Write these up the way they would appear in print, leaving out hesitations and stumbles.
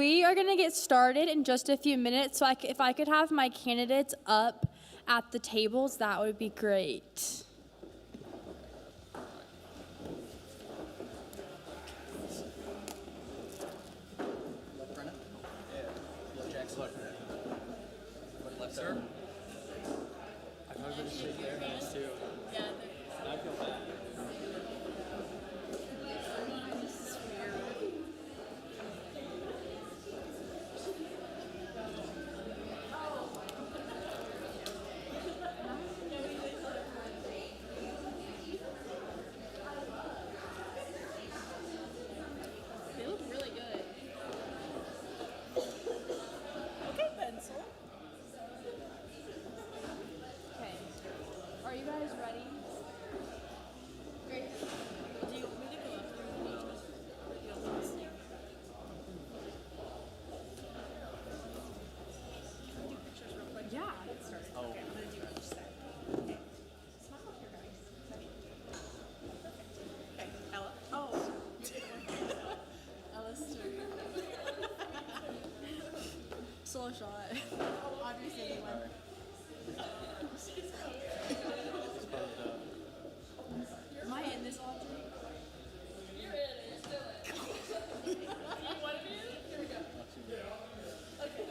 We are going to get started in just a few minutes, so if I could have my candidates up at the tables, that would be great. Left, sir. I thought we were straight there. Too. Yeah. I feel bad. They look really good. Okay, pencil. Okay. Are you guys ready? Great. Do you want me to go up there? You want me to sing? Can we do pictures real quick? Yeah. Get started. Oh. Okay, I'm gonna do each set. Okay. Smile up here, guys. Ready? Perfect. Okay, Ella. Oh. Ella's turn. Slow shot. Audrey's taking one. Am I in this, Audrey? You're in it. Still in. One of you? Here we go. Okay.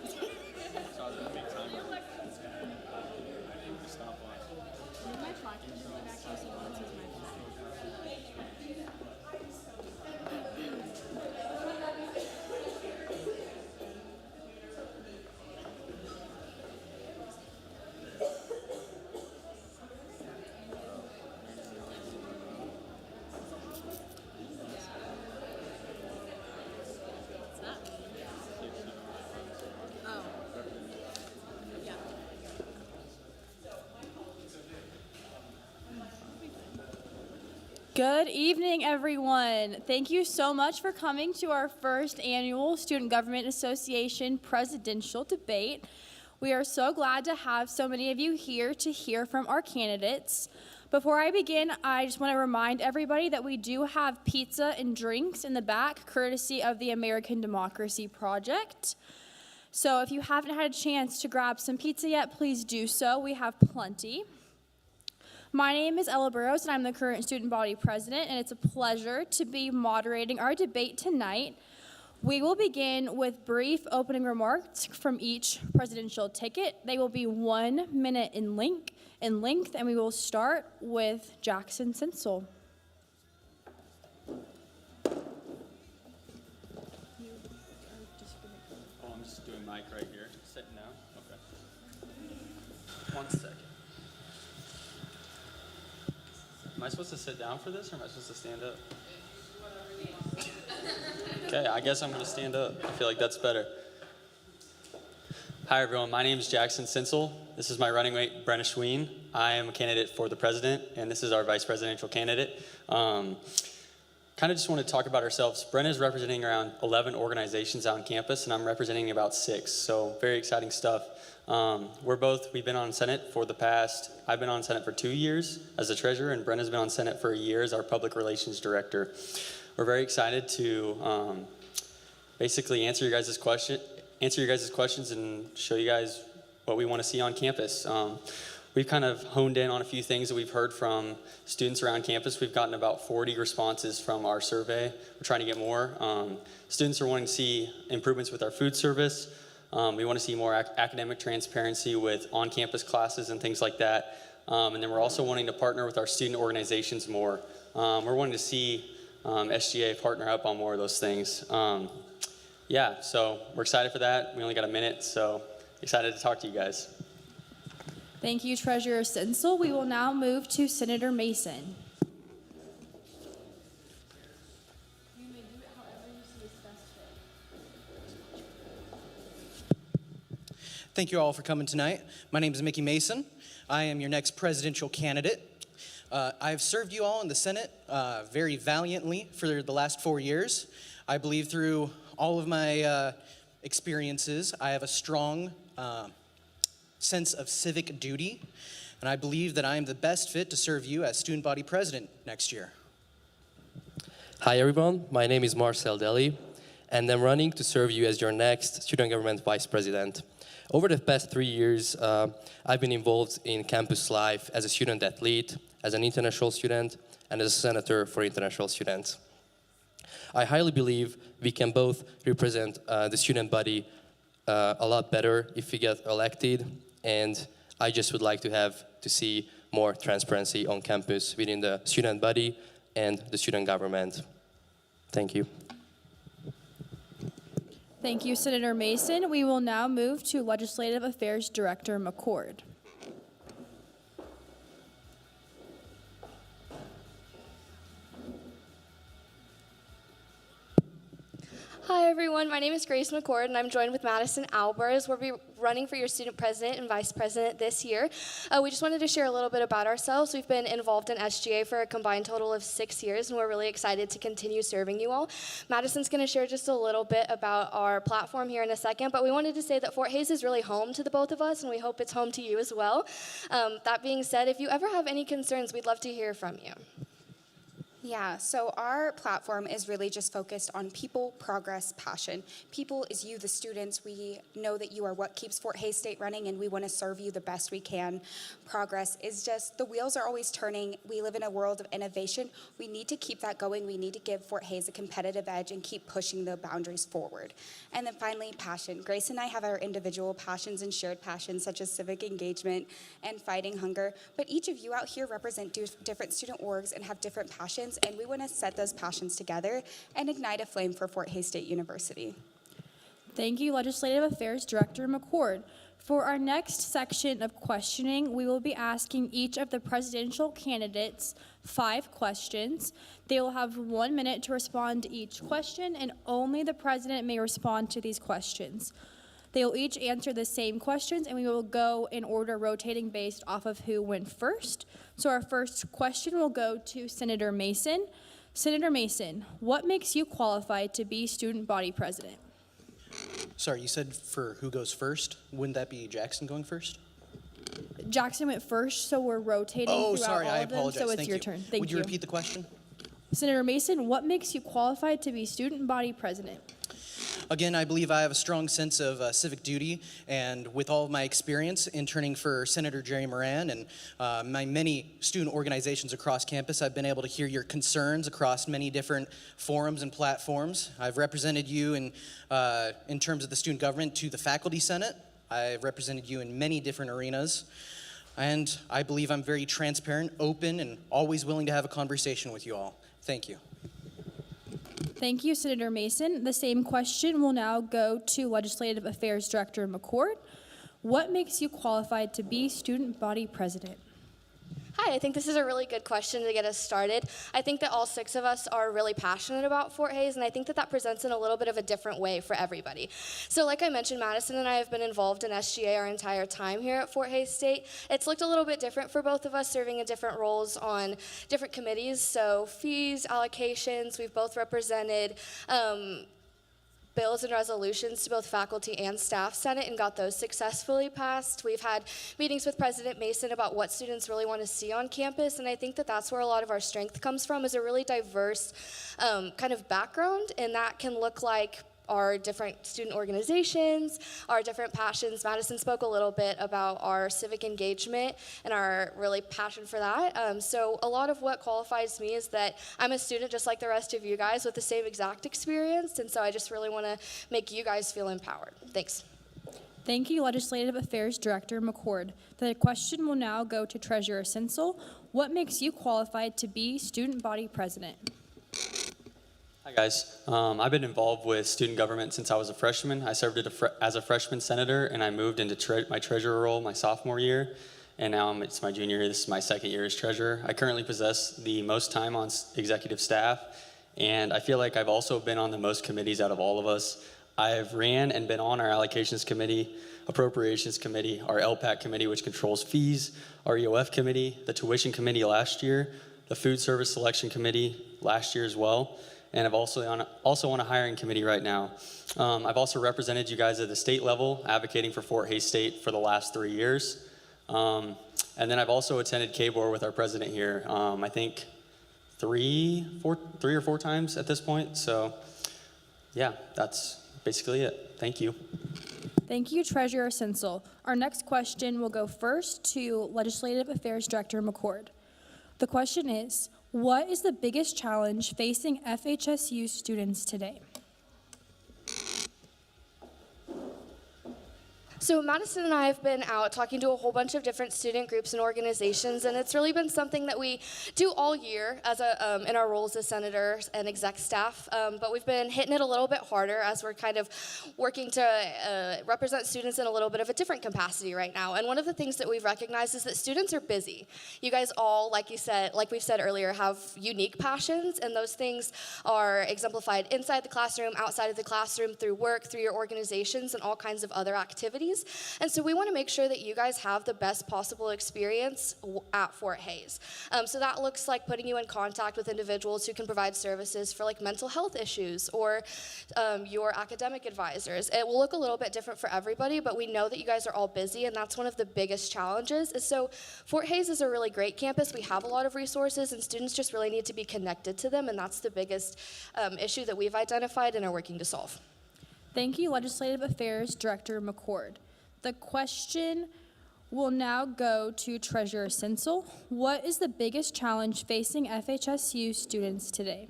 So I was going to make time. I didn't stop watching. Move my tracker to the back here so no one sees my flag. What's that? Oh. Yeah. Good evening, everyone. Thank you so much for coming to our first annual Student Government Association Presidential Debate. We are so glad to have so many of you here to hear from our candidates. Before I begin, I just want to remind everybody that we do have pizza and drinks in the back, courtesy of the American Democracy Project. So if you haven't had a chance to grab some pizza yet, please do so. We have plenty. My name is Ella Burrows, and I'm the current student body president, and it's a pleasure to be moderating our debate tonight. We will begin with brief opening remarks from each presidential ticket. They will be 1 minute in length, and we will start with Jackson Sinsel. Oh, I'm just doing mic right here. Sitting down. Okay. 1 second. Am I supposed to sit down for this, or am I supposed to stand up? Okay, I guess I'm going to stand up. I feel like that's better. Hi, everyone. My name is Jackson Sinsel. This is my running mate, Brenna Schween. I am a candidate for the president, and this is our vice presidential candidate. Kind of just want to talk about ourselves. Brenna is representing around 11 organizations on campus, and I'm representing about 6, so very exciting stuff. We've been on Senate I've been on Senate for 2 years as the treasurer, and Brenna's been on Senate for a year as our public relations director. We're very excited to basically answer your guys' questions and show you guys what we want to see on campus. We've kind of honed in on a few things that we've heard from students around campus. We've gotten about 40 responses from our survey. We're trying to get more. Students are wanting to see improvements with our food service. We want to see more academic transparency with on-campus classes and things like that. And then we're also wanting to partner with our student organizations more. We're wanting to see SGA partner up on more of those things. Yeah, so we're excited for that. We only got a minute, so excited to talk to you guys. Thank you, Treasurer Sinsel. We will now move to Senator Mason. You may do it however you see is best fit. Thank you all for coming tonight. My name is Mickey Mason. I am your next presidential candidate. I've served you all in the Senate very valiantly for the last 4 years. I believe through all of my experiences, I have a strong sense of civic duty, and I believe that I am the best fit to serve you as student body president next year. Hi everyone, my name is Marcel Deli, and I'm running to serve you as your next student government vice president. Over the past 3 years, I've been involved in campus life as a student athlete, as an international student, and as a senator for international students. I highly believe we can both represent the student body a lot better if we get elected, and I just would like to see more transparency on campus within the student body and the student government. Thank you. Thank you, Senator Mason. We will now move to Legislative Affairs Director McCord. Hi everyone, my name is Grace McCord and I'm joined with Madison Albers. We'll be running for your student president and vice president this year. We just wanted to share a little bit about ourselves. We've been involved in SGA for a combined total of 6 years and we're really excited to continue serving you all. Madison's going to share just a little bit about our platform here in a second, but we wanted to say that Fort Hays is really home to the both of us and we hope it's home to you as well. That being said, if you ever have any concerns, we'd love to hear from you. Yeah, so our platform is really just focused on people, progress, passion. People is you, the students. We know that you are what keeps Fort Hays State running, and we want to serve you the best we can. Progress is just, the wheels are always turning. We live in a world of innovation. We need to keep that going. We need to give Fort Hays a competitive edge and keep pushing the boundaries forward. And then finally, passion. Grace and I have our individual passions and shared passions, such as civic engagement and fighting hunger. But each of you out here represent different student orgs and have different passions, and we want to set those passions together and ignite a flame for Fort Hays State University. Thank you, Legislative Affairs Director McCord. For our next section of questioning, we will be asking each of the presidential candidates 5 questions. They will have 1 minute to respond to each question, and only the president may respond to these questions. They will each answer the same questions, and we will go in order rotating based off of who went first. So our first question will go to Senator Mason. Senator Mason, what makes you qualified to be student body president? Sorry, you said for who goes first? Wouldn't that be Jackson going first? Jackson went first, so we're rotating Oh, throughout sorry, all I of them, apologize. so it's Thank your you. turn. Thank Would you repeat the question? Senator Mason, what makes you qualified to be student body president? Again, I believe I have a strong sense of civic duty, and with all of my experience interning for Senator Jerry Moran and my many student organizations across campus, I've been able to hear your concerns across many different forums and platforms. I've represented you in terms of the student government to the faculty senate. I've represented you in many different arenas, and I believe I'm very transparent, open, and always willing to have a conversation with you all. Thank you. Thank you, Senator Mason. The same question will now go to Legislative Affairs Director McCord. What makes you qualified to be student body president? Hi, I think this is a really good question to get us started. I think that all 6 of us are really passionate about Fort Hays, and I think that that presents in a little bit of a different way for everybody. So like I mentioned, Madison and I have been involved in SGA our entire time here at Fort Hays State. It's looked a little bit different for both of us, serving in different roles on different committees. So fees, allocations, we've both represented bills and resolutions to both faculty and staff senate and got those successfully passed. We've had meetings with President Mason about what students really want to see on campus, and I think that that's where a lot of our strength comes from, is a really diverse kind of background, and that can look like our different student organizations, our different passions. Madison spoke a little bit about our civic engagement and our really passion for that. So a lot of what qualifies me is that I'm a student just like the rest of you guys with the same exact experience, and so I just really want to make you guys feel empowered. Thanks. Thank you, Legislative Affairs Director McCord. The question will now go to Treasurer Sinsel. What makes you qualified to be student body president? Hi guys, I've been involved with student government since I was a freshman. I served as a freshman senator, and I moved into my treasurer role my sophomore year, and now it's my junior year. This is my 2nd year as treasurer. I currently possess the most time on executive staff, and I feel like I've also been on the most committees out of all of us. I've ran and been on our allocations committee, appropriations committee, our LPAC committee, which controls fees, our EOF committee, the tuition committee last year, the food service selection committee last year as well. And I've also on a hiring committee right now. I've also represented you guys at the state level, advocating for Fort Hays State for the last 3 years. And then I've also attended KBOR with our president here, I think 3 or 4 times at this point. So yeah, that's basically it. Thank you. Thank you, Treasurer Sinsel. Our next question will go first to Legislative Affairs Director McCord. The question is, what is the biggest challenge facing FHSU students today? So Madison and I have been out talking to a whole bunch of different student groups and organizations, and it's really been something that we do all year as in our roles as senators and exec staff. But we've been hitting it a little bit harder as we're kind of working to represent students in a little bit of a different capacity right now. And one of the things that we've recognized is that students are busy. You guys all, like we've said earlier, have unique passions, and those things are exemplified inside the classroom, outside of the classroom, through work, through your organizations, and all kinds of other activities. And so we want to make sure that you guys have the best possible experience at Fort Hays. So that looks like putting you in contact with individuals who can provide services for like mental health issues or your academic advisors. It will look a little bit different for everybody, but we know that you guys are all busy, and that's one of the biggest challenges. So Fort Hays is a really great campus. We have a lot of resources, and students just really need to be connected to them, and that's the biggest issue that we've identified and are working to solve. Thank you, Legislative Affairs Director McCord. The question will now go to Treasurer Sinsel. What is the biggest challenge facing FHSU students today?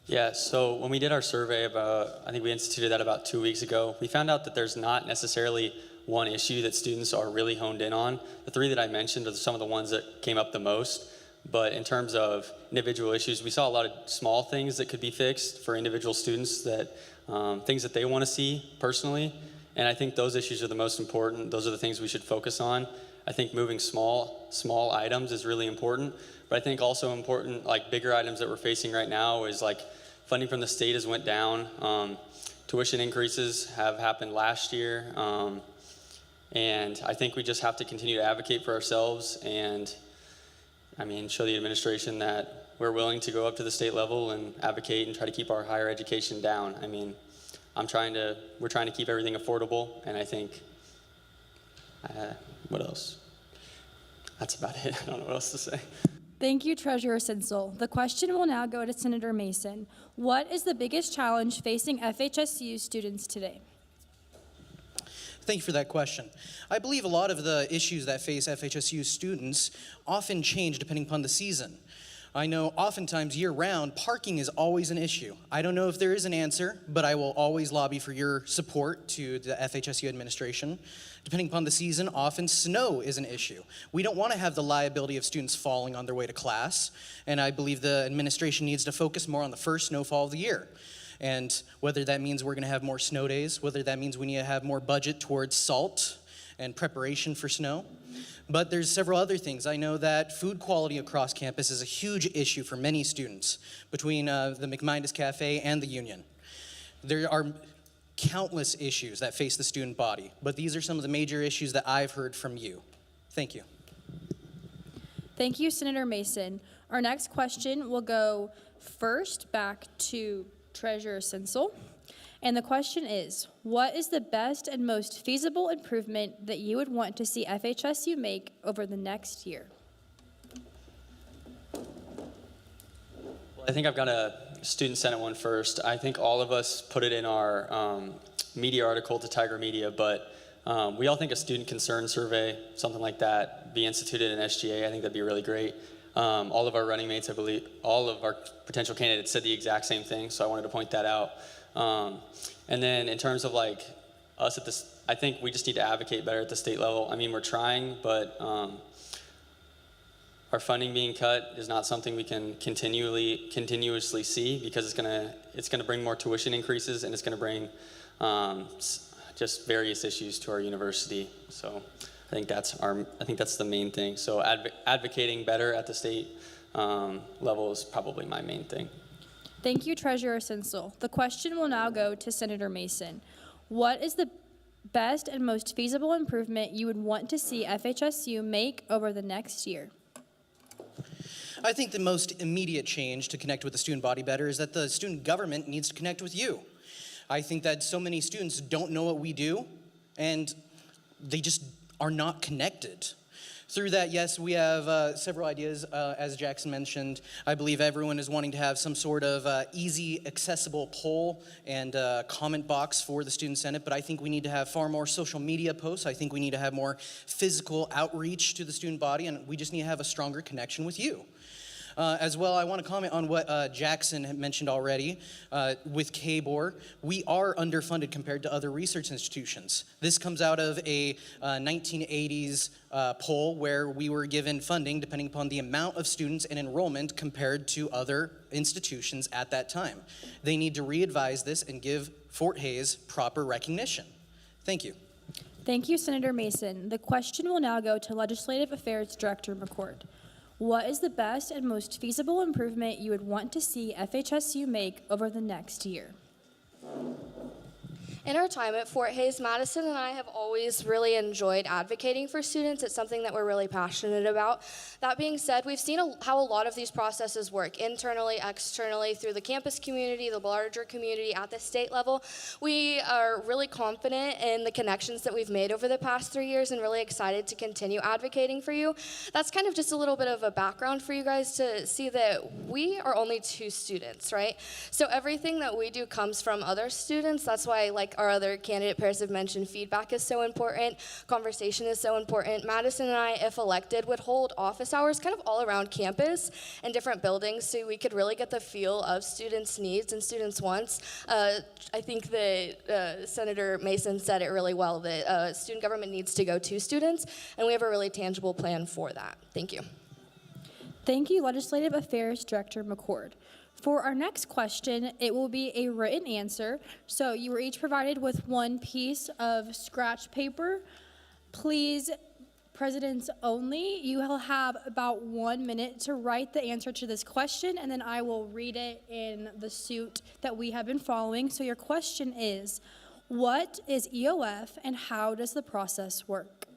Yeah, so when we did our survey I think we instituted that about 2 weeks ago, we found out that there's not necessarily one issue that students are really honed in on. The three that I mentioned are some of the ones that came up the most. But in terms of individual issues, we saw a lot of small things that could be fixed for individual students, that things that they want to see personally. And I think those issues are the most important. Those are the things we should focus on. I think moving small items is really important. But I think also important, like bigger items that we're facing right now is like funding from the state has went down. Tuition increases have happened last year. And I think we just have to continue to advocate for ourselves and show the administration that we're willing to go up to the state level and advocate and try to keep our higher education down. We're trying to keep everything affordable, and I think, what else? That's about it. I don't know what else to say. Thank you, Treasurer Sinsel. The question will now go to Senator Mason. What is the biggest challenge facing FHSU students today? Thank you for that question. I believe a lot of the issues that face FHSU students often change depending upon the season. I know oftentimes year-round, parking is always an issue. I don't know if there is an answer, but I will always lobby for your support to the FHSU administration. Depending upon the season, often snow is an issue. We don't want to have the liability of students falling on their way to class, and I believe the administration needs to focus more on the first snowfall of the year. And whether that means we're going to have more snow days, whether that means we need to have more budget towards salt and preparation for snow. But there's several other things. I know that food quality across campus is a huge issue for many students between the McMindus Cafe and the Union. There are countless issues that face the student body, but these are some of the major issues that I've heard from you. Thank you. Thank you, Senator Mason. Our next question will go first back to Treasurer Sinsel. And the question is, what is the best and most feasible improvement that you would want to see FHSU make over the next year? Well, I think I've got a Student Senate one first. I think all of us put it in our media article to Tiger Media, but we all think a student concern survey, something like that, be instituted in SGA. I think that'd be really great. All of our running mates, I believe, all of our potential candidates said the exact same thing, so I wanted to point that out. And then in terms of like us at this, I think we just need to advocate better at the state level. We're trying, but our funding being cut is not something we can continuously see, because it's gonna bring more tuition increases, and it's gonna bring just various issues to our university. So I think that's the main thing. So advocating better at the state level is probably my main thing. Thank you, Treasurer Sinsel. The question will now go to Senator Mason. What is the best and most feasible improvement you would want to see FHSU make over the next year? I think the most immediate change to connect with the student body better is that the student government needs to connect with you. I think that so many students don't know what we do, and they just are not connected. Through that, yes, we have several ideas. As Jackson mentioned, I believe everyone is wanting to have some sort of easy, accessible poll and comment box for the Student Senate, but I think we need to have far more social media posts. I think we need to have more physical outreach to the student body, and we just need to have a stronger connection with you. As well, I want to comment on what Jackson had mentioned already with KBOR. We are underfunded compared to other research institutions. This comes out of a 1980s poll where we were given funding depending upon the amount of students and enrollment compared to other institutions at that time. They need to re-advise this and give Fort Hays proper recognition. Thank you. Thank you, Senator Mason. The question will now go to Legislative Affairs Director McCord. What is the best and most feasible improvement you would want to see FHSU make over the next year? In our time at Fort Hays, Madison and I have always really enjoyed advocating for students. It's something that we're really passionate about. That being said, we've seen how a lot of these processes work internally, externally, through the campus community, the larger community, at the state level. We are really confident in the connections that we've made over the past 3 years and really excited to continue advocating for you. That's kind of just a little bit of a background for you guys to see that we are only 2 students, right? So everything that we do comes from other students. That's why, like our other candidate pairs have mentioned, feedback is so important, conversation is so important. Madison and I, if elected, would hold office hours kind of all around campus and different buildings so we could really get the feel of students' needs and students' wants. I think that Senator Mason said it really well, that student government needs to go to students, and we have a really tangible plan for that. Thank you. Thank you, Legislative Affairs Director McCord. For our next question, it will be a written answer. So you were each provided with 1 piece of scratch paper. Please, presidents only, you will have about 1 minute to write the answer to this question, and then I will read it in the suit that we have been following. So your question is, what is EOF and how does the process work?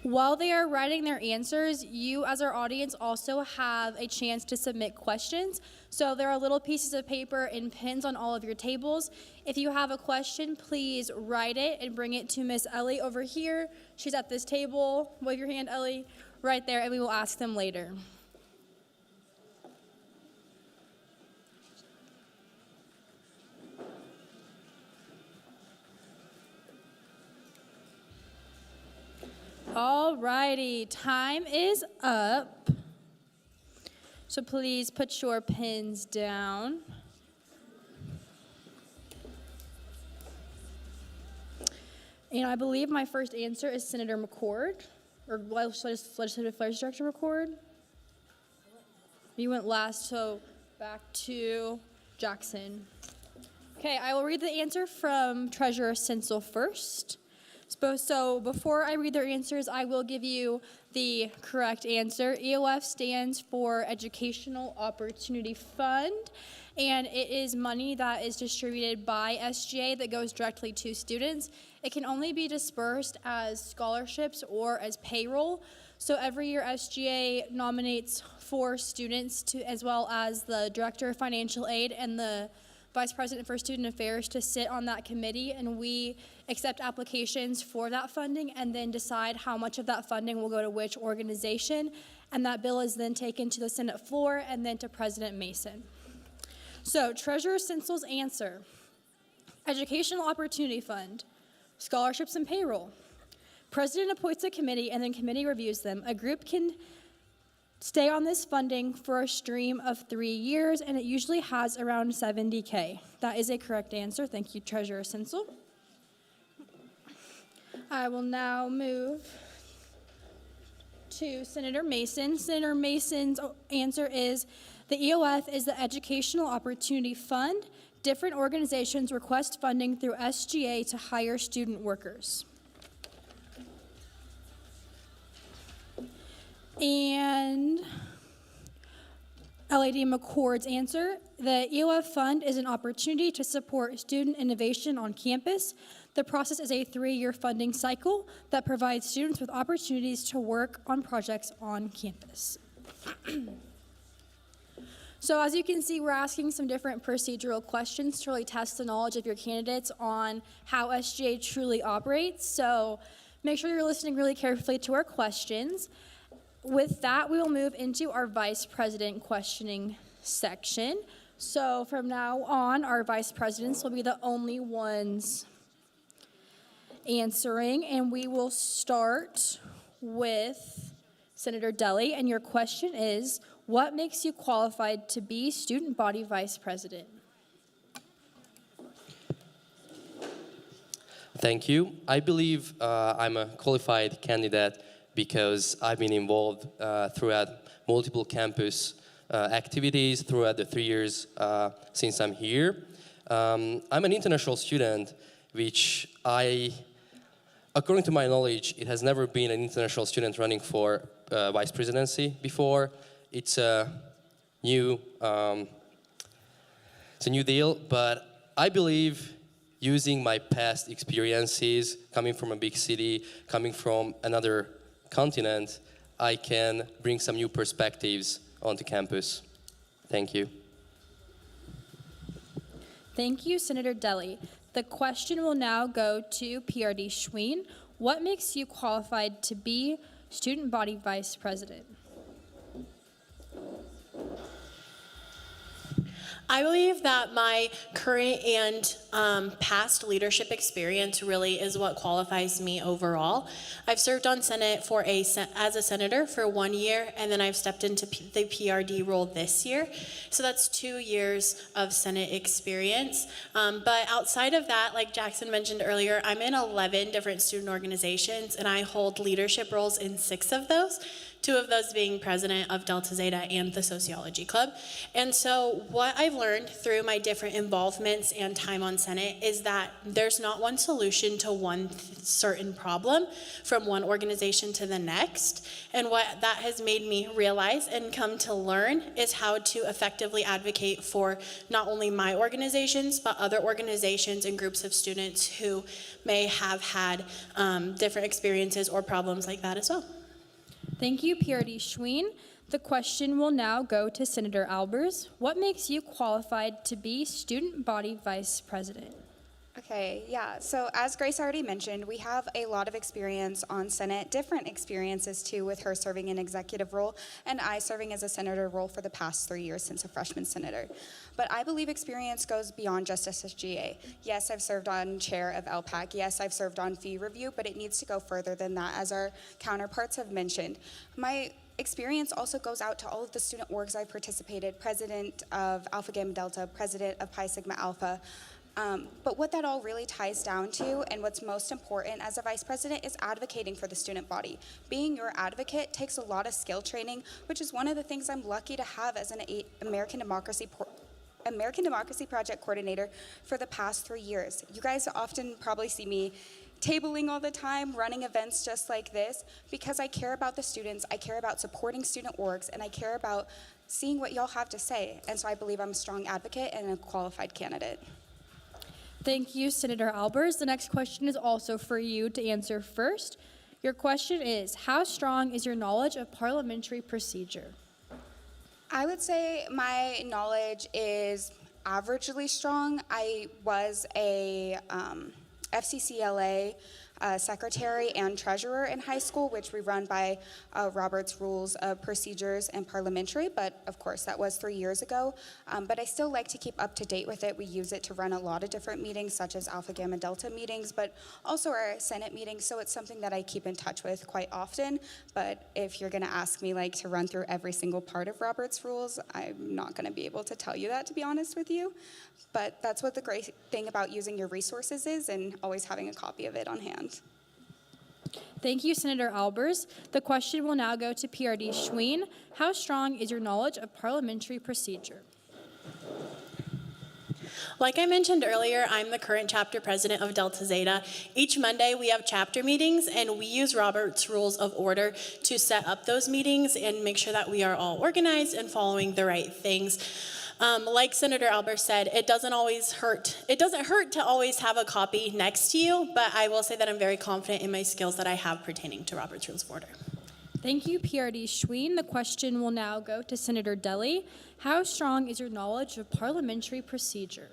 While they are writing their answers, you as our audience also have a chance to submit questions. So there are little pieces of paper and pens on all of your tables. If you have a question, please write it and bring it to Miss Ellie over here. She's at this table. Wave your hand, Ellie, right there, and we will ask them later. All righty, time is up. So please put your pens down. And I believe my first answer is Senator McCord, or Legislative Affairs Director McCord. You went last, so back to Jackson. Okay, I will read the answer from Treasurer Sensel first. So before I read their answers, I will give you the correct answer. EOF stands for Educational Opportunity Fund, and it is money that is distributed by SGA that goes directly to students. It can only be dispersed as scholarships or as payroll. So every year SGA nominates 4 students to, as well as the Director of Financial Aid and the Vice President for Student Affairs to sit on that committee, and we accept applications for that funding and then decide how much of that funding will go to which organization, and that bill is then taken to the Senate floor and then to President Mason. So Treasurer Sensel's answer: Educational Opportunity Fund, scholarships and payroll. President appoints a committee and then committee reviews them. A group can stay on this funding for a stream of 3 years, and it usually has around $70K. That is a correct answer. Thank you, Treasurer Sensel. I will now move to Senator Mason. Senator Mason's answer is, the EOF is the Educational Opportunity Fund. Different organizations request funding through SGA to hire student workers. And LAD McCord's answer, the EOF Fund is an opportunity to support student innovation on campus. The process is a 3-year funding cycle that provides students with opportunities to work on projects on campus. So as you can see, we're asking some different procedural questions to really test the knowledge of your candidates on how SGA truly operates. So make sure you're listening really carefully to our questions. With that, we will move into our vice president questioning section. So from now on, our vice presidents will be the only ones answering, and we will start with Senator Deli, and your question is, what makes you qualified to be student body vice president? Thank you. I believe I'm a qualified candidate because I've been involved throughout multiple campus activities throughout the 3 years since I'm here. I'm an international student, which according to my knowledge, it has never been an international student running for vice presidency before. It's a new deal, but I believe using my past experiences, coming from a big city, coming from another continent, I can bring some new perspectives onto campus. Thank you. Thank you, Senator Deli. The question will now go to PRD Schween. What makes you qualified to be student body vice president? I believe that my current and past leadership experience really is what qualifies me overall. I've served on Senate as a senator for 1 year, and then I've stepped into the PRD role this year. So that's 2 years of Senate experience. But outside of that, like Jackson mentioned earlier, I'm in 11 different student organizations, and I hold leadership roles in 6 of those. 2 of those being president of Delta Zeta and the Sociology Club. And so what I've learned through my different involvements and time on Senate is that there's not one solution to one certain problem from one organization to the next. And what that has made me realize and come to learn is how to effectively advocate for not only my organizations, but other organizations and groups of students who may have had different experiences or problems like that as well. Thank you, PRD Schween. The question will now go to Senator Albers. What makes you qualified to be student body vice president? Okay, yeah. So as Grace already mentioned, we have a lot of experience on Senate, different experiences too, with her serving in executive role and I serving as a senator role for the past 3 years since a freshman senator. But I believe experience goes beyond just SGA. Yes, I've served on chair of LPAC. Yes, I've served on fee review, but it needs to go further than that, as our counterparts have mentioned. My experience also goes out to all of the student orgs I've participated, president of Alpha Gamma Delta, president of Pi Sigma Alpha. But what that all really ties down to, and what's most important as a vice president, is advocating for the student body. Being your advocate takes a lot of skill training, which is one of the things I'm lucky to have as an American Democracy Project coordinator for the past 3 years. You guys often probably see me tabling all the time, running events just like this, because I care about the students, I care about supporting student orgs, and I care about seeing what y'all have to say. And so I believe I'm a strong advocate and a qualified candidate. Thank you, Senator Albers. The next question is also for you to answer first. Your question is, how strong is your knowledge of parliamentary procedure? I would say my knowledge is averagely strong. I was a FCCLA secretary and treasurer in high school, which we run by Robert's Rules of Procedures and Parliamentary, but of course that was 3 years ago. But I still like to keep up to date with it. We use it to run a lot of different meetings, such as Alpha Gamma Delta meetings, but also our Senate meetings, so it's something that I keep in touch with quite often. But if you're gonna ask me like to run through every single part of Robert's Rules, I'm not gonna be able to tell you that, to be honest with you. But that's what the great thing about using your resources is, and always having a copy of it on hand. Thank you, Senator Albers. The question will now go to PRD Schween. How strong is your knowledge of parliamentary procedure? Like I mentioned earlier, I'm the current chapter president of Delta Zeta. Each Monday we have chapter meetings, and we use Robert's Rules of Order to set up those meetings and make sure that we are all organized and following the right things. Like Senator Albers said, it doesn't hurt to always have a copy next to you, but I will say that I'm very confident in my skills that I have pertaining to Robert's Rules of Order. Thank you, PRD Schween. The question will now go to Senator Deli. How strong is your knowledge of parliamentary procedure?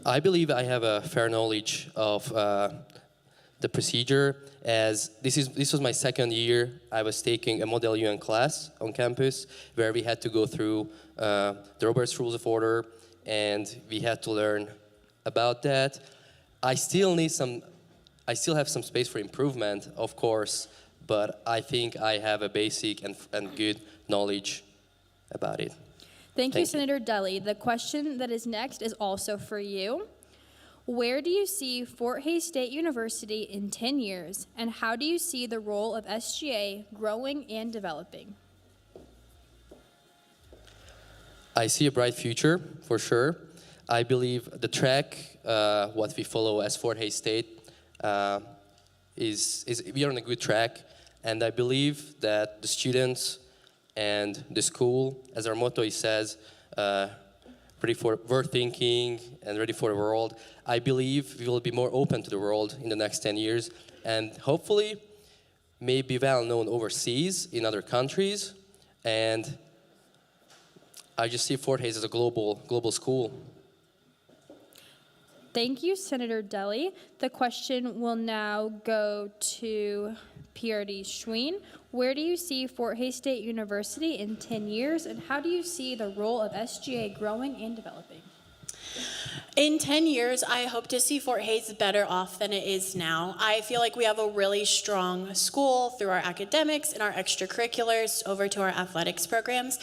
I believe I have a fair knowledge of the procedure, as this was my second year. I was taking a Model UN class on campus where we had to go through the Robert's Rules of Order, and we had to learn about that. I still have some space for improvement, of course, but I think I have a basic and good knowledge about it. Thank you, Senator Deli. The question that is next is also for you. Where do you see Fort Hays State University in 10 years, and how do you see the role of SGA growing and developing? I see a bright future, for sure. I believe the track, what we follow as Fort Hays State, we are on a good track, and I believe that the students and the school, as our motto says, ready for world thinking and ready for the world. I believe we will be more open to the world in the next 10 years, and hopefully may be well known overseas in other countries. And I just see Fort Hays as a global school. Thank you, Senator Deli. The question will now go to PRD Schween. Where do you see Fort Hays State University in 10 years, and how do you see the role of SGA growing and developing? In 10 years, I hope to see Fort Hays better off than it is now. I feel like we have a really strong school through our academics and our extracurriculars over to our athletics programs.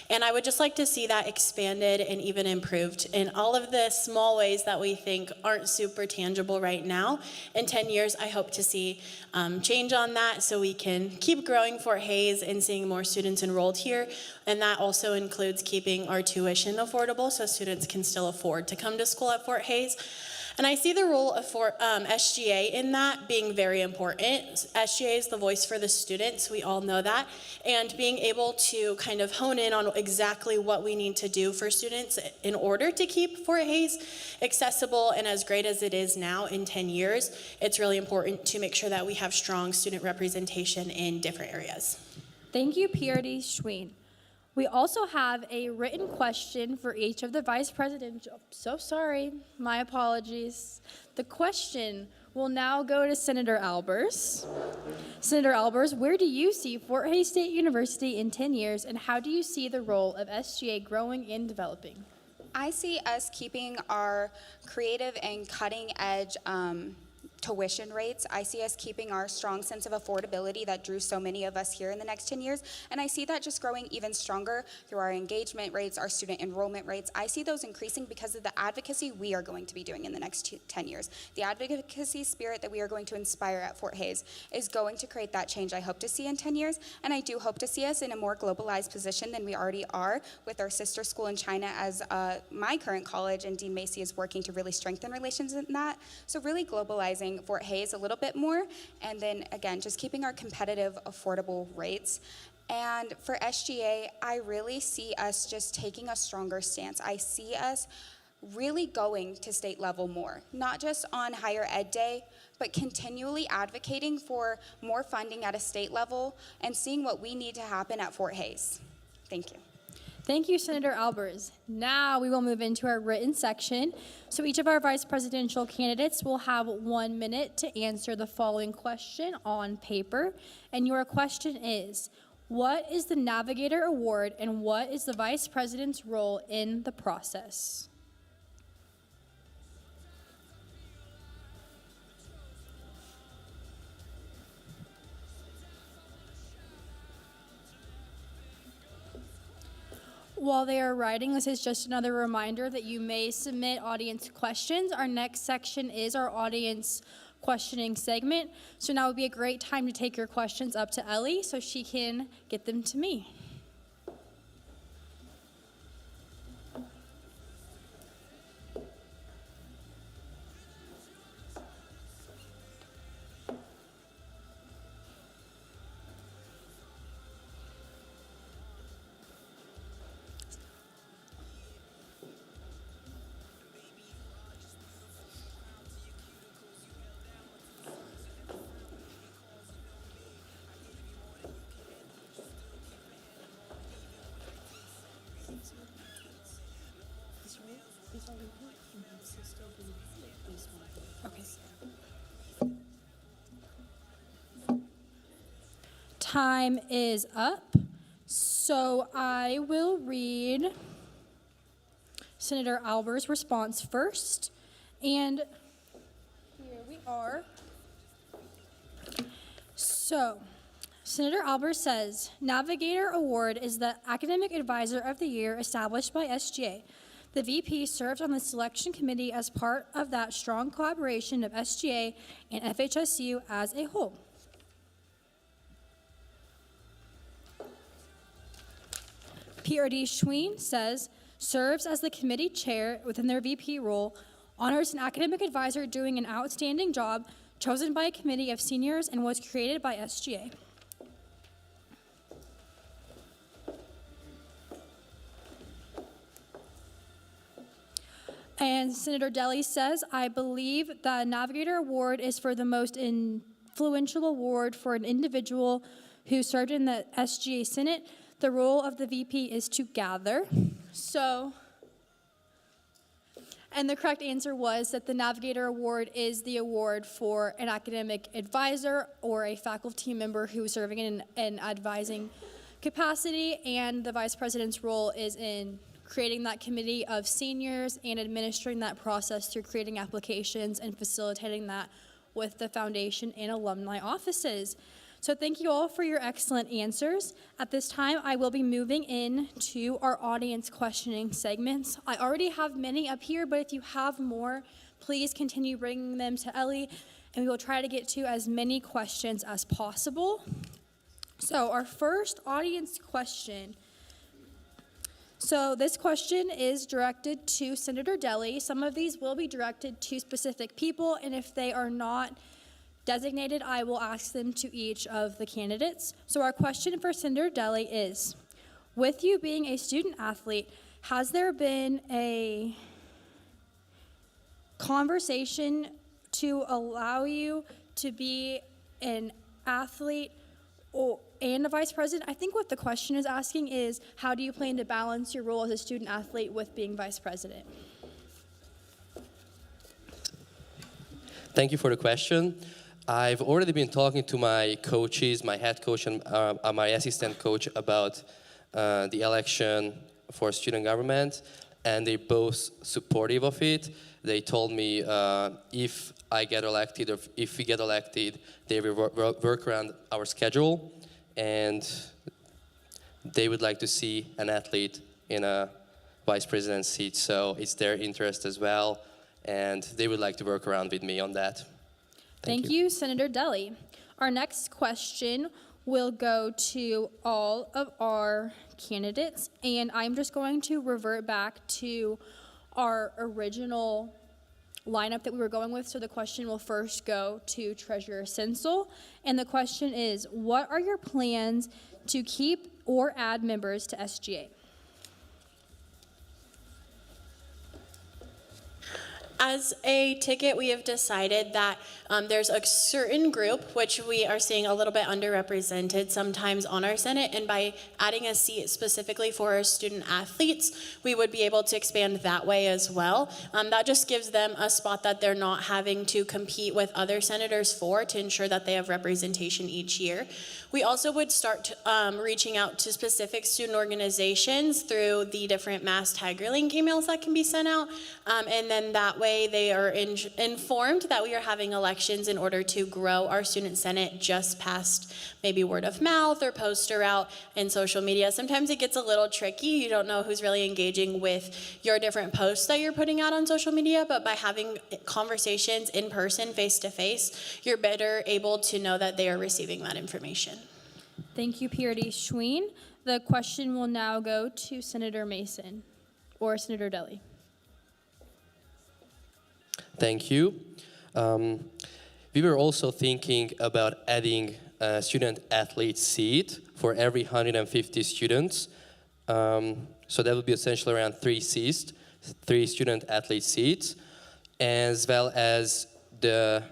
And I would just like to see that expanded and even improved in all of the small ways that we think aren't super tangible right now. In 10 years, I hope to see change on that so we can keep growing Fort Hays and seeing more students enrolled here. And that also includes keeping our tuition affordable so students can still afford to come to school at Fort Hays. And I see the role of SGA in that being very important. SGA is the voice for the students, we all know that. And being able to kind of hone in on exactly what we need to do for students in order to keep Fort Hays accessible and as great as it is now in 10 years, it's really important to make sure that we have strong student representation in different areas. Thank you, PRD Schween. We also have a written question for each of the vice presidential. So sorry, my apologies. The question will now go to Senator Albers. Senator Albers, where do you see Fort Hays State University in 10 years, and how do you see the role of SGA growing and developing? I see us keeping our creative and cutting edge tuition rates. I see us keeping our strong sense of affordability that drew so many of us here in the next 10 years. And I see that just growing even stronger through our engagement rates, our student enrollment rates. I see those increasing because of the advocacy we are going to be doing in the next 10 years. The advocacy spirit that we are going to inspire at Fort Hays is going to create that change I hope to see in 10 years. And I do hope to see us in a more globalized position than we already are with our sister school in China, as my current college and Dean Macy is working to really strengthen relations in that. So really globalizing Fort Hays a little bit more, and then again just keeping our competitive affordable rates. And for SGA, I really see us just taking a stronger stance. I see us really going to state level more, not just on higher ed day, but continually advocating for more funding at a state level and seeing what we need to happen at Fort Hays. Thank you. Thank you, Senator Albers. Now we will move into our written section. So each of our vice presidential candidates will have 1 minute to answer the following question on paper. And your question is, what is the Navigator Award and what is the vice president's role in the process? While they are writing, this is just another reminder that you may submit audience questions. Our next section is our audience questioning segment. So now would be a great time to take your questions up to Ellie so she can get them to me. Time is up, so I will read Senator Albert's response first. And here we are. So, Senator Albert says, Navigator Award is the Academic Advisor of the Year established by SGA. The VP served on the selection committee as part of that strong collaboration of SGA and FHSU as a whole. PRD Schween says, serves as the committee chair within their VP role, honors an academic advisor doing an outstanding job, chosen by a committee of seniors and was created by SGA. And Senator Deli says, I believe the Navigator Award is for the most influential award for an individual who served in the SGA Senate. The role of the VP is to gather. And the correct answer was that the Navigator Award is the award for an academic advisor or a faculty member who is serving in an advising capacity, and the vice president's role is in creating that committee of seniors and administering that process through creating applications and facilitating that with the foundation and alumni offices. So thank you all for your excellent answers. At this time, I will be moving into our audience questioning segments. I already have many up here, but if you have more, please continue bringing them to Ellie, and we will try to get to as many questions as possible. So our first audience question. So this question is directed to Senator Deli. Some of these will be directed to specific people, and if they are not designated, I will ask them to each of the candidates. So our question for Senator Deli is, with you being a student athlete, has there been a conversation to allow you to be an athlete and a vice president? I think what the question is asking is, how do you plan to balance your role as a student athlete with being vice president? Thank you for the question. I've already been talking to my coaches, my head coach and my assistant coach about the election for student government, and they're both supportive of it. They told me if I get elected, or if we get elected, they will work around our schedule, and they would like to see an athlete in a vice president seat, so it's their interest as well, and they would like to work around with me on that. Thank you, Senator Deli. Our next question will go to all of our candidates, and I'm just going to revert back to our original lineup that we were going with. So the question will first go to Treasurer Sensel, and the question is, what are your plans to keep or add members to SGA? As a ticket, we have decided that there's a certain group which we are seeing a little bit underrepresented sometimes on our Senate, and by adding a seat specifically for our student athletes, we would be able to expand that way as well. That just gives them a spot that they're not having to compete with other senators for, to ensure that they have representation each year. We also would start reaching out to specific student organizations through the different mass Tiger Link emails that can be sent out, and then that way they are informed that we are having elections in order to grow our student senate just past maybe word of mouth or poster out in social media. Sometimes it gets a little tricky. You don't know who's really engaging with your different posts that you're putting out on social media, but by having conversations in person, face to face, you're better able to know that they are receiving that information. Thank you, PRD Schween. The question will now go to Senator Mason or Senator Deli. Thank you. We were also thinking about adding a student athlete seat for every 150 students. So that would be essentially around 3 seats, 3 student athlete seats, as well as the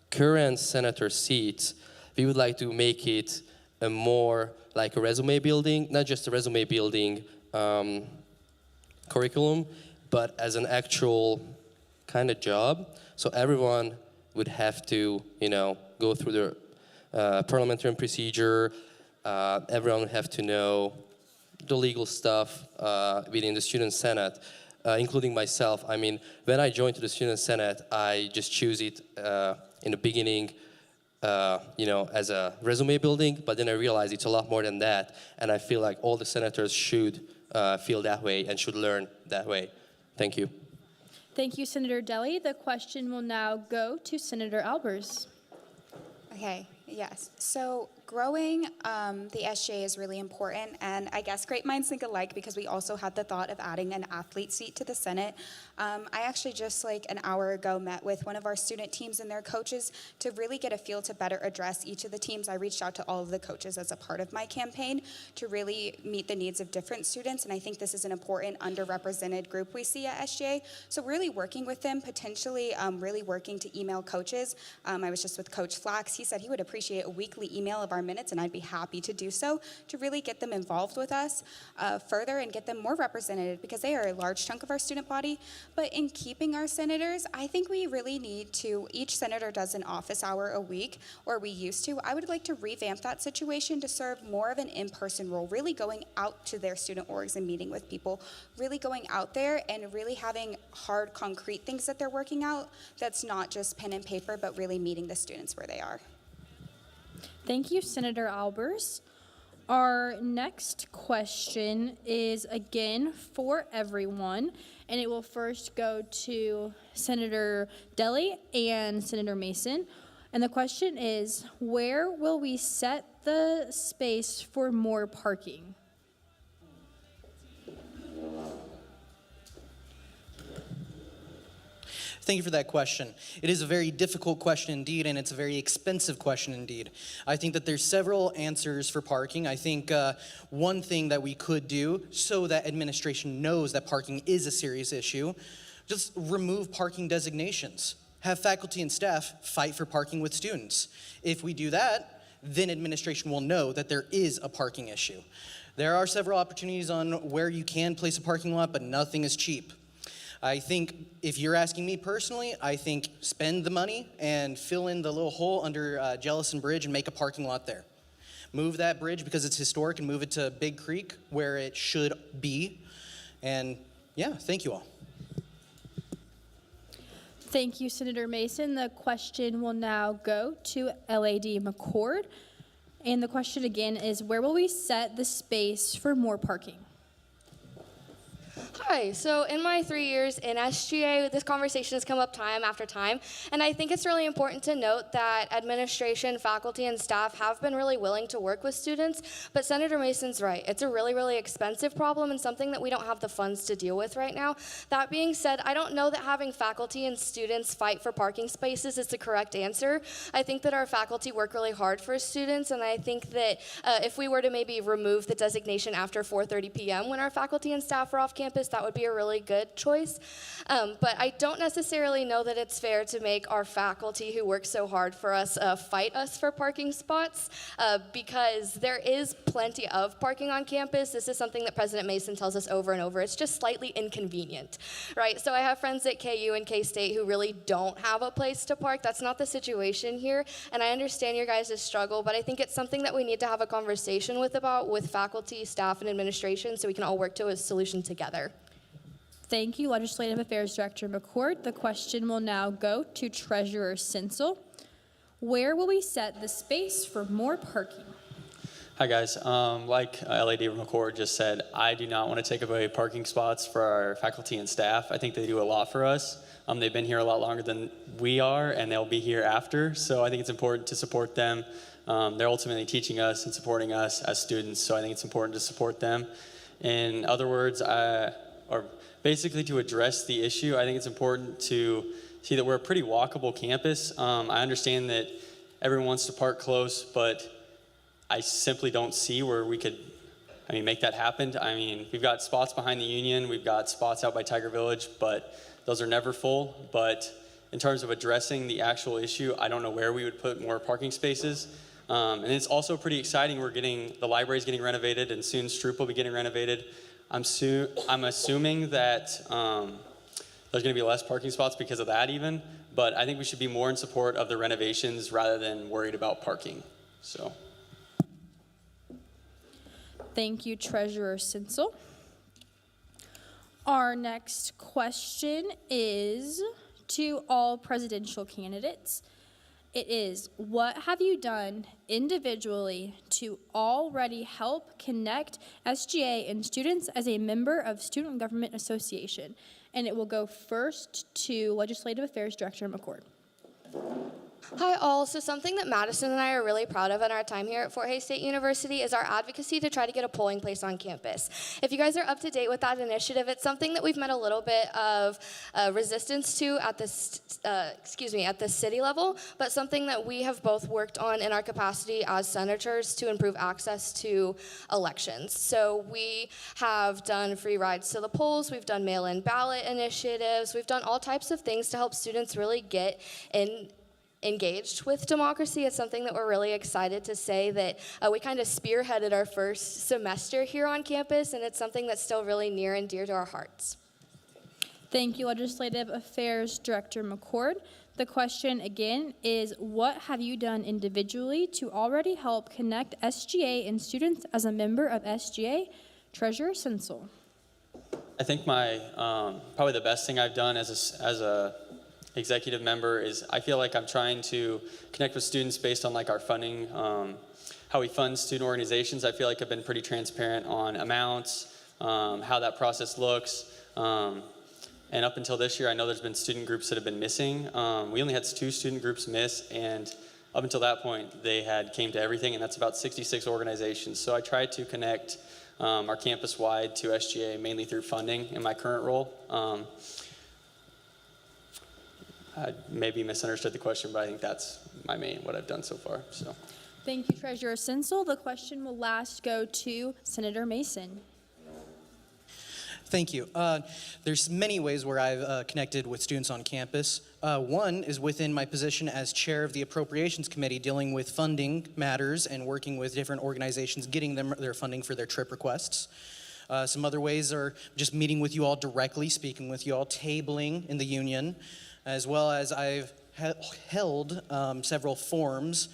current senator seats. We would like to make it a more like a resume building, not just a resume building curriculum, but as an actual kind of job. So everyone would have to, go through the parliamentary procedure. Everyone would have to know the legal stuff within the student senate, including myself. I mean, when I joined the student senate, I just choose it in the beginning, as a resume building, but then I realized it's a lot more than that, and I feel like all the senators should feel that way and should learn that way. Thank you. Thank you, Senator Deli. The question will now go to Senator Albers. Okay, yes. So growing the SGA is really important, and I guess great minds think alike because we also had the thought of adding an athlete seat to the Senate. I actually just like an hour ago met with one of our student teams and their coaches to really get a feel to better address each of the teams. I reached out to all of the coaches as a part of my campaign to really meet the needs of different students, and I think this is an important underrepresented group we see at SGA. So really working with them, potentially really working to email coaches. I was just with Coach Flax. He said he would appreciate a weekly email of our minutes, and I'd be happy to do so to really get them involved with us further and get them more represented because they are a large chunk of our student body. But in keeping our senators, I think we really need to, each senator does an office hour a week, or we used to. I would like to revamp that situation to serve more of an in-person role, really going out to their student orgs and meeting with people, really going out there and really having hard, concrete things that they're working out that's not just pen and paper, but really meeting the students where they are. Thank you, Senator Albers. Our next question is again for everyone, and it will first go to Senator Deli and Senator Mason. And the question is, where will we set the space for more parking? Thank you for that question. It is a very difficult question indeed, and it's a very expensive question indeed. I think that there's several answers for parking. I think one thing that we could do so that administration knows that parking is a serious issue, just remove parking designations. Have faculty and staff fight for parking with students. If we do that, then administration will know that there is a parking issue. There are several opportunities on where you can place a parking lot, but nothing is cheap. I think if you're asking me personally, I think spend the money and fill in the little hole under Jellison Bridge and make a parking lot there. Move that bridge because it's historic and move it to Big Creek where it should be. And yeah, thank you all. Thank you, Senator Mason. The question will now go to LAD McCord. And the question again is, where will we set the space for more parking? Hi, so in my 3 years in SGA, this conversation has come up time after time, and I think it's really important to note that administration, faculty, and staff have been really willing to work with students, but Senator Mason's right. It's a really, really expensive problem and something that we don't have the funds to deal with right now. That being said, I don't know that having faculty and students fight for parking spaces is the correct answer. I think that our faculty work really hard for students, and I think that if we were to maybe remove the designation after 4:30 p.m. when our faculty and staff are off campus, that would be a really good choice. But I don't necessarily know that it's fair to make our faculty who work so hard for us fight us for parking spots because there is plenty of parking on campus. This is something that President Mason tells us over and over. It's just slightly inconvenient, right? So I have friends at KU and K-State who really don't have a place to park. That's not the situation here, and I understand your guys' struggle, but I think it's something that we need to have a conversation with faculty, staff, and administration so we can all work to a solution together. Thank you, Legislative Affairs Director McCord. The question will now go to Treasurer Sinsel. Where will we set the space for more parking? Hi guys, like LAD McCord just said, I do not want to take away parking spots for our faculty and staff. I think they do a lot for us. They've been here a lot longer than we are, and they'll be here after, so I think it's important to support them. They're ultimately teaching us and supporting us as students, so I think it's important to support them. In other words, or basically to address the issue, I think it's important to see that we're a pretty walkable campus. I understand that everyone wants to park close, but I simply don't see where we could, make that happen. We've got spots behind the Union, we've got spots out by Tiger Village, but those are never full. But in terms of addressing the actual issue, I don't know where we would put more parking spaces. And it's also pretty exciting. The library's getting renovated, and soon Stroop will be getting renovated. I'm assuming that there's going to be less parking spots because of that even, but I think we should be more in support of the renovations rather than worried about parking. So. Thank you, Treasurer Sinsel. Our next question is to all presidential candidates. It is, what have you done individually to already help connect SGA and students as a member of Student Government Association? And it will go first to Legislative Affairs Director McCord. Hi all. So something that Madison and I are really proud of in our time here at Fort Hays State University is our advocacy to try to get a polling place on campus. If you guys are up to date with that initiative, it's something that we've met a little bit of resistance to at the city level, but something that we have both worked on in our capacity as senators to improve access to elections. So we have done free rides to the polls, we've done mail-in ballot initiatives, we've done all types of things to help students really get engaged with democracy. It's something that we're really excited to say that we kind of spearheaded our first semester here on campus, and it's something that's still really near and dear to our hearts. Thank you, Legislative Affairs Director McCord. The question again is, what have you done individually to already help connect SGA and students as a member of SGA? Treasurer Sinsel. I think my probably the best thing I've done as a executive member is I feel like I'm trying to connect with students based on like our funding, how we fund student organizations. I feel like I've been pretty transparent on amounts, how that process looks. And up until this year, I know there's been student groups that have been missing. We only had 2 student groups miss, and up until that point, they had came to everything, and that's about 66 organizations. So I tried to connect our campus-wide to SGA mainly through funding in my current role. I maybe misunderstood the question, but I think that's what I've done so far. So, Thank you, Treasurer Sinsel. The question will last go to Senator Mason. Thank you. There's many ways where I've connected with students on campus. One is within my position as chair of the Appropriations Committee, dealing with funding matters and working with different organizations, getting them their funding for their trip requests. Some other ways are just meeting with you all directly, speaking with you all, tabling in the union, as well as I've held several forums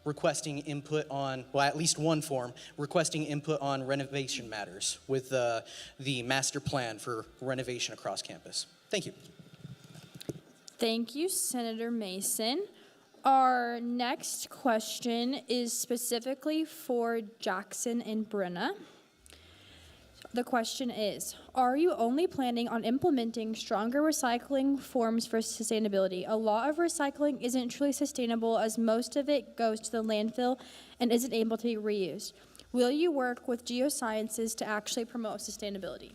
requesting input on, well, at least one form, requesting input on renovation matters with the master plan for renovation across campus. Thank you. Thank you, Senator Mason. Our next question is specifically for Jackson and Brenna. The question is, are you only planning on implementing stronger recycling forms for sustainability? A lot of recycling isn't truly sustainable as most of it goes to the landfill and isn't able to be reused. Will you work with geosciences to actually promote sustainability?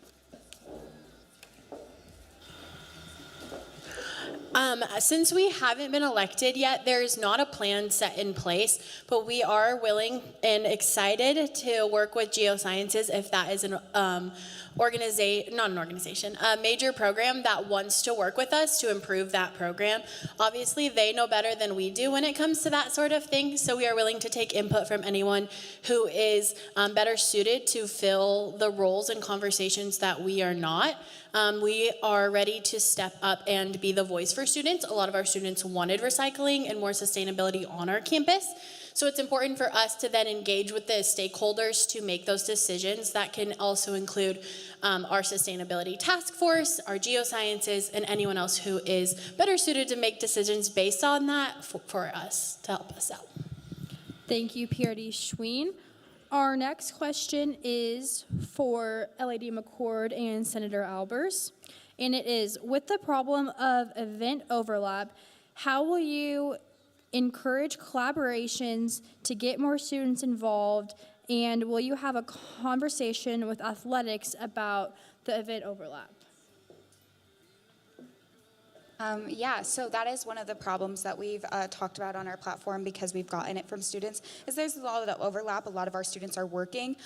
Since we haven't been elected yet, there's not a plan set in place, but we are willing and excited to work with geosciences if that is a major program that wants to work with us to improve that program. Obviously, they know better than we do when it comes to that sort of thing, so we are willing to take input from anyone who is better suited to fill the roles and conversations that we are not. We are ready to step up and be the voice for students. A lot of our students wanted recycling and more sustainability on our campus. So it's important for us to then engage with the stakeholders to make those decisions. That can also include our sustainability task force, our geosciences, and anyone else who is better suited to make decisions based on that for us, to help us out. Thank you, PRD Schween. Our next question is for LAD McCord and Senator Albers, and it is, with the problem of event overlap, how will you encourage collaborations to get more students involved, and will you have a conversation with athletics about the event overlap? Yeah, so that is one of the problems that we've talked about on our platform because we've gotten it from students, is there's a lot of overlap. A lot of our students are working.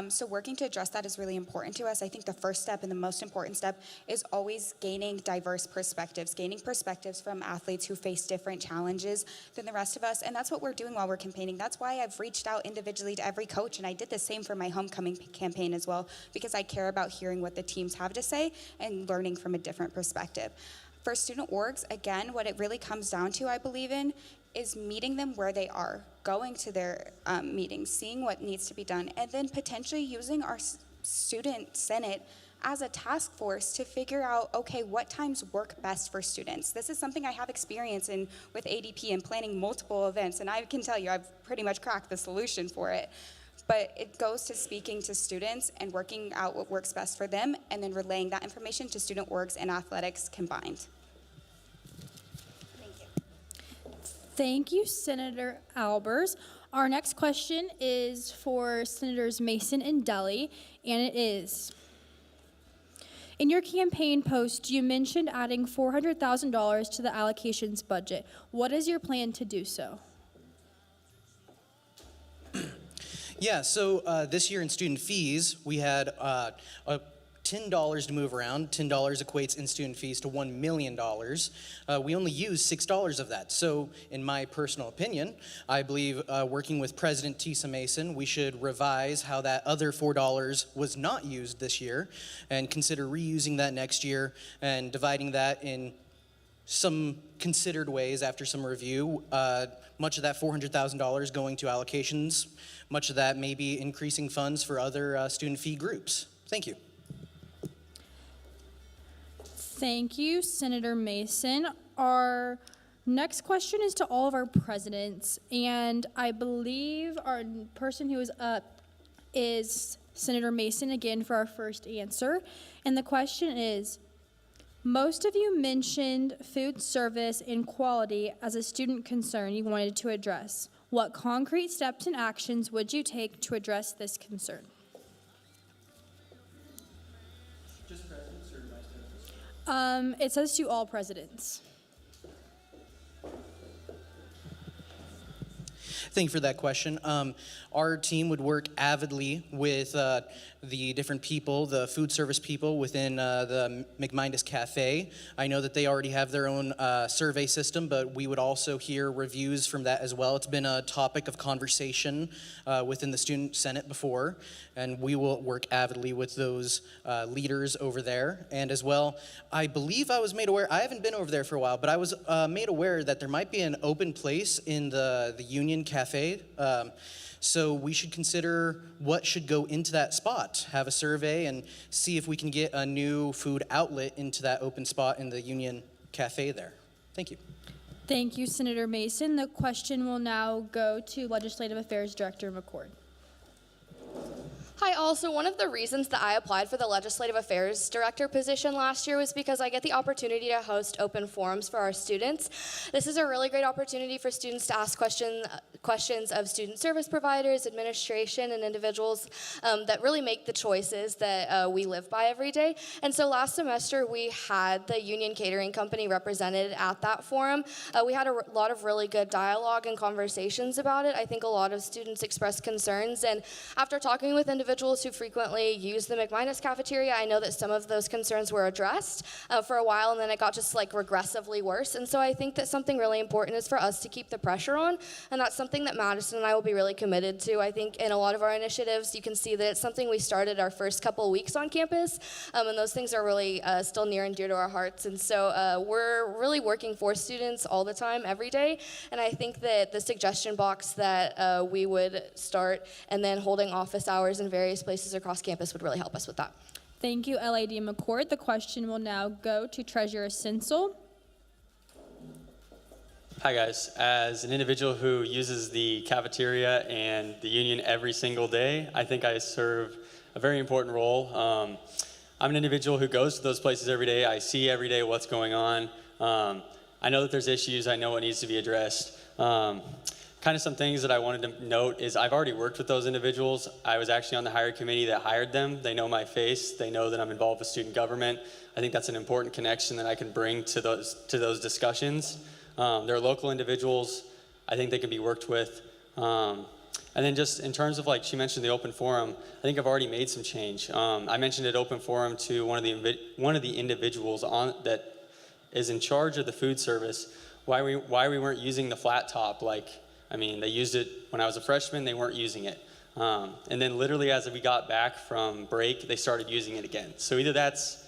So working to address that is really important to us. I think the first step and the most important step is always gaining diverse perspectives, gaining perspectives from athletes who face different challenges than the rest of us. And that's what we're doing while we're campaigning. That's why I've reached out individually to every coach, and I did the same for my homecoming campaign as well, because I care about hearing what the teams have to say and learning from a different perspective. For student orgs, again, what it really comes down to, I believe in, is meeting them where they are, going to their meetings, seeing what needs to be done, and then potentially using our student senate as a task force to figure out, okay, what times work best for students. This is something I have experience in with ADP and planning multiple events, and I can tell you I've pretty much cracked the solution for it. But it goes to speaking to students and working out what works best for them, and then relaying that information to student orgs and athletics combined. Thank you. Thank you, Senator Albers. Our next question is for Senators Mason and Deli, and it is, in your campaign post, you mentioned adding $400,000 to the allocations budget. What is your plan to do so? Yeah, so this year in student fees, we had $10 to move around. $10 equates in student fees to $1 million. We only used $6 of that. So in my personal opinion, I believe working with President Tisa Mason, we should revise how that other $4 was not used this year and consider reusing that next year and dividing that in some considered ways after some review. Much of that $400,000 going to allocations, much of that maybe increasing funds for other student fee groups. Thank you. Thank you, Senator Mason. Our next question is to all of our presidents, and I believe our person who is up is Senator Mason again for our first answer. And the question is, most of you mentioned food service and quality as a student concern you wanted to address. What concrete steps and actions would you take to address this concern? Just presidents or vice presidents? It says to all presidents. Thank you for that question. Our team would work avidly with the different people, the food service people within the McMindus Cafe. I know that they already have their own survey system, but we would also hear reviews from that as well. It's been a topic of conversation within the Student Senate before, and we will work avidly with those leaders over there. And as well, I believe I was made aware, I haven't been over there for a while, but I was made aware that there might be an open place in the Union Cafe. So we should consider what should go into that spot, have a survey, and see if we can get a new food outlet into that open spot in the Union Cafe there. Thank you. Thank you, Senator Mason. The question will now go to Legislative Affairs Director McCord. Hi, also, one of the reasons that I applied for the Legislative Affairs Director position last year was because I get the opportunity to host open forums for our students. This is a really great opportunity for students to ask questions of student service providers, administration, and individuals that really make the choices that we live by every day. And so last semester, we had the Union Catering Company represented at that forum. We had a lot of really good dialogue and conversations about it. I think a lot of students expressed concerns, and after talking with individuals who frequently use the McMindus cafeteria, I know that some of those concerns were addressed for a while, and then it got just like regressively worse. And so I think that something really important is for us to keep the pressure on, and that's something that Madison and I will be really committed to. I think in a lot of our initiatives, you can see that it's something we started our first couple of weeks on campus, and those things are really still near and dear to our hearts. And so we're really working for students all the time, every day, and I think that the suggestion box that we would start and then holding office hours in various places across campus would really help us with that. Thank you, LAD McCord. The question will now go to Treasurer Sinsel. Hi guys, as an individual who uses the cafeteria and the Union every single day, I think I serve a very important role. I'm an individual who goes to those places every day. I see every day what's going on. I know that there's issues. I know what needs to be addressed. kind of some things that I wanted to note is I've already worked with those individuals. I was actually on the hiring committee that hired them. They know my face. They know that I'm involved with student government. I think that's an important connection that I can bring to those discussions. They're local individuals. I think they can be worked with. And then just in terms of, like, she mentioned the open forum, I think I've already made some change. I mentioned at open forum to one of the individuals that is in charge of the food service why we weren't using the flat top. They used it when I was a freshman. They weren't using it. And then literally as we got back from break, they started using it again. So either that's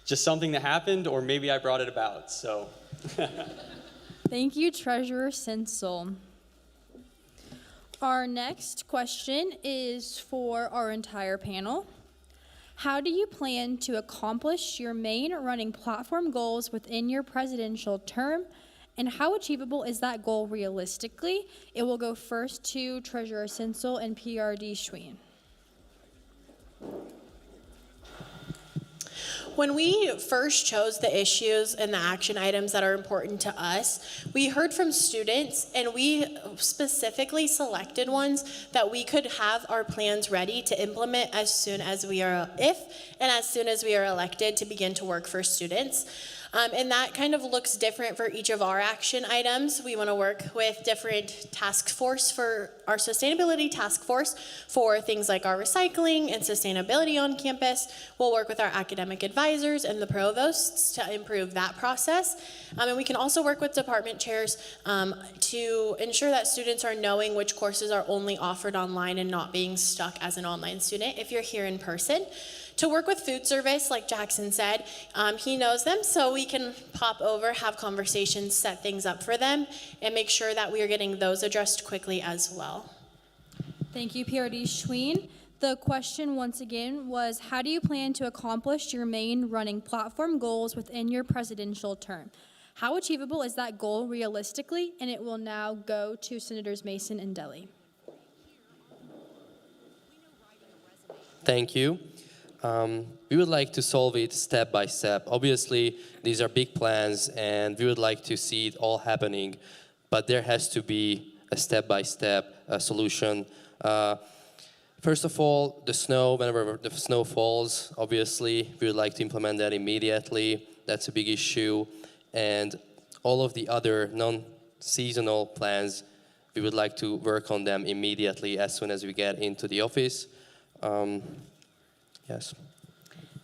just something that happened, or maybe I brought it about. So. Thank you, Treasurer Sensel. Our next question is for our entire panel. How do you plan to accomplish your main running platform goals within your presidential term, and how achievable is that goal realistically? It will go first to Treasurer Sensel and PRD Schween. When we first chose the issues and the action items that are important to us, we heard from students, and we specifically selected ones that we could have our plans ready to implement as soon as we are elected to begin to work for students. And that kind of looks different for each of our action items. We want to work with different task force for our sustainability task force for things like our recycling and sustainability on campus. We'll work with our academic advisors and the provosts to improve that process. And we can also work with department chairs to ensure that students are knowing which courses are only offered online and not being stuck as an online student if you're here in person. To work with food service, like Jackson said, he knows them, so we can pop over, have conversations, set things up for them, and make sure that we are getting those addressed quickly as well. Thank you, PRD Schween. The question once again was, how do you plan to accomplish your main running platform goals within your presidential term? How achievable is that goal realistically? And it will now go to Senators Mason and Deli. Thank you. We would like to solve it step by step. Obviously, these are big plans, and we would like to see it all happening, but there has to be a step-by-step solution. First of all, the snow, whenever the snow falls, obviously, we would like to implement that immediately. That's a big issue. And all of the other non-seasonal plans, we would like to work on them immediately as soon as we get into the office. Yes.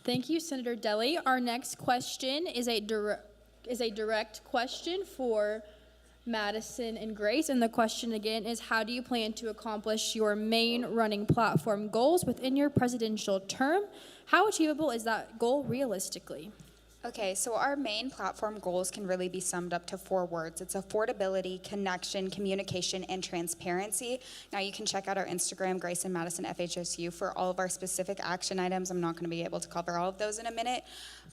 Thank you, Senator Deli. Our next question is a direct question for Madison and Grace. And the question again is, how do you plan to accomplish your main running platform goals within your presidential term? How achievable is that goal realistically? Okay, so our main platform goals can really be summed up to 4 words. It's affordability, connection, communication, and transparency. Now you can check out our Instagram, Grace and Madison FHSU, for all of our specific action items. I'm not going to be able to cover all of those in a minute.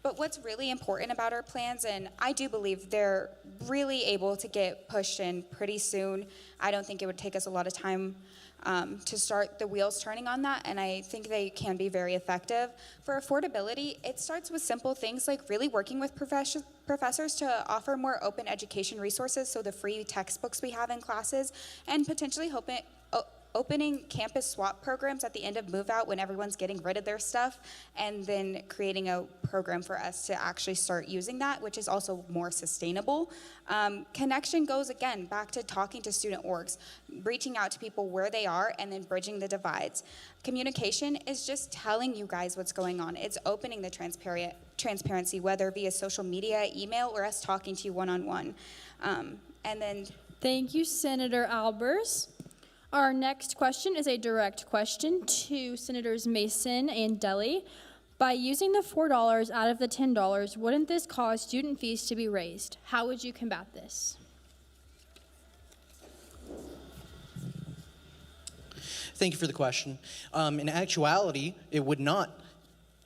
But what's really important about our plans, and I do believe they're really able to get pushed in pretty soon. I don't think it would take us a lot of time to start the wheels turning on that, and I think they can be very effective. For affordability, it starts with simple things like really working with professors to offer more open education resources, so the free textbooks we have in classes, and potentially opening campus swap programs at the end of move out when everyone's getting rid of their stuff, and then creating a program for us to actually start using that, which is also more sustainable. Connection goes, again, back to talking to student orgs, reaching out to people where they are, and then bridging the divides. Communication is just telling you guys what's going on. It's opening the transparency, whether via social media, email, or us talking to you one-on-one. And then... Thank you, Senator Albers. Our next question is a direct question to Senators Mason and Deli. By using the $4 out of the $10, wouldn't this cause student fees to be raised? How would you combat this? Thank you for the question. In actuality, it would not,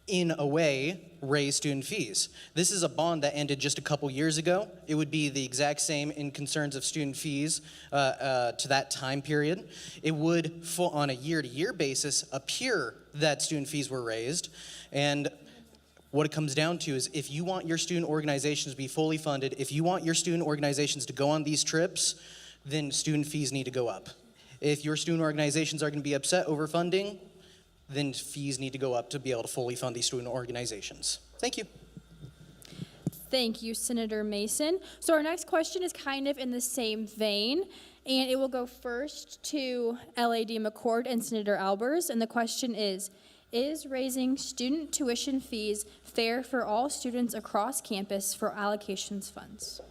in a way, raise student fees. This is a bond that ended just a couple years ago. It would be the exact same in concerns of student fees to that time period. It would, on a year-to-year basis, appear that student fees were raised. And what it comes down to is, if you want your student organizations to be fully funded, if you want your student organizations to go on these trips, then student fees need to go up. If your student organizations are going to be upset over funding, then fees need to go up to be able to fully fund these student organizations. Thank you. Thank you, Senator Mason. So our next question is kind of in the same vein, and it will go first to LAD McCord and Senator Albers, and the question is raising student tuition fees fair for all students across campus for allocations funds?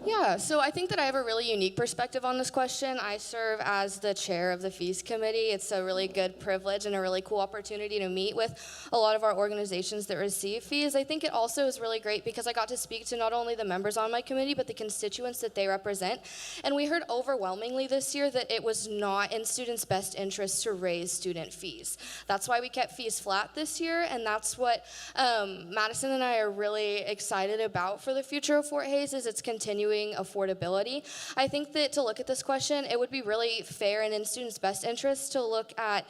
Yeah, so I think that I have a really unique perspective on this question. I serve as the chair of the fees committee. It's a really good privilege and a really cool opportunity to meet with a lot of our organizations that receive fees. I think it also is really great because I got to speak to not only the members on my committee, but the constituents that they represent. And we heard overwhelmingly this year that it was not in students' best interest to raise student fees. That's why we kept fees flat this year, and that's what Madison and I are really excited about for the future of Fort Hays is its continuing affordability. I think that to look at this question, it would be really fair and in students' best interest to look at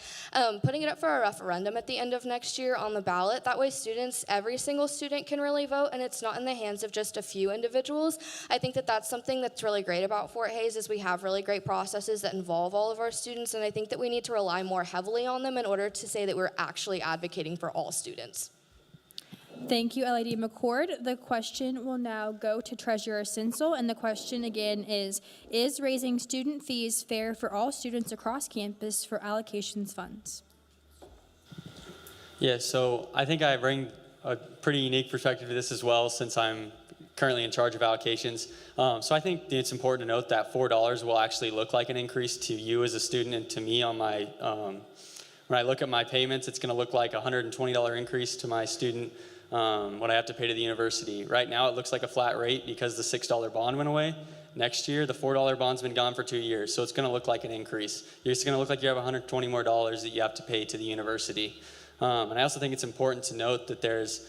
putting it up for a referendum at the end of next year on the ballot. That way students, every single student can really vote, and it's not in the hands of just a few individuals. I think that that's something that's really great about Fort Hays is we have really great processes that involve all of our students, and I think that we need to rely more heavily on them in order to say that we're actually advocating for all students. Thank you, LAD McCord. The question will now go to Treasurer Sinsel, and the question again is raising student fees fair for all students across campus for allocations funds? Yeah, so I think I bring a pretty unique perspective to this as well since I'm currently in charge of allocations. So I think it's important to note that $4 will actually look like an increase to you as a student and to me on my, when I look at my payments, it's gonna look like a $120 increase to my student what I have to pay to the university. Right now it looks like a flat rate because the $6 bond went away. Next year, the $4 bond's been gone for 2 years, so it's gonna look like an increase. It's gonna look like you have $120 more that you have to pay to the university. And I also think it's important to note that there's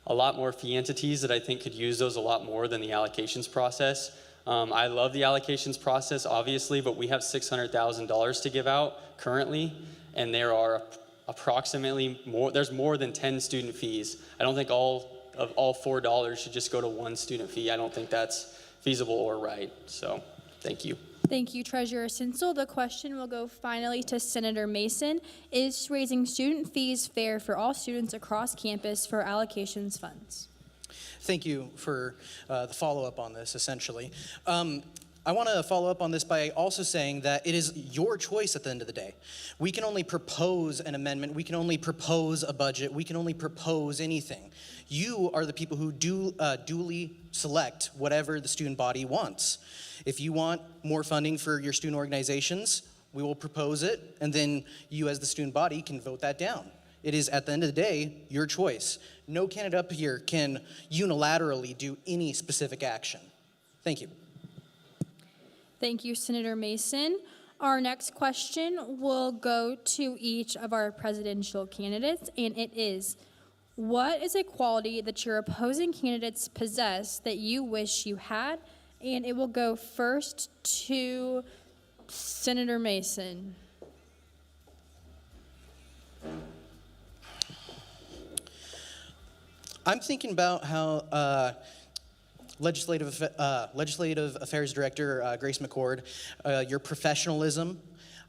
a lot more fee entities that I think could use those a lot more than the allocations process. I love the allocations process, obviously, but we have $600,000 to give out currently, and there are approximately there's more than 10 student fees. I don't think all $4 should just go to one student fee. I don't think that's feasible or right. So, thank you. Thank you, Treasurer Sinsel. The question will go finally to Senator Mason. Is raising student fees fair for all students across campus for allocations funds? Thank you for the follow-up on this, essentially. I want to follow up on this by also saying that it is your choice at the end of the day. We can only propose an amendment. We can only propose a budget. We can only propose anything. You are the people who duly select whatever the student body wants. If you want more funding for your student organizations, we will propose it, and then you as the student body can vote that down. It is, at the end of the day, your choice. No candidate up here can unilaterally do any specific action. Thank you. Thank you, Senator Mason. Our next question will go to each of our presidential candidates, and it is, what is a quality that your opposing candidates possess that you wish you had? And it will go first to Senator Mason. I'm thinking about how Legislative Affairs Director Grace McCord, your professionalism.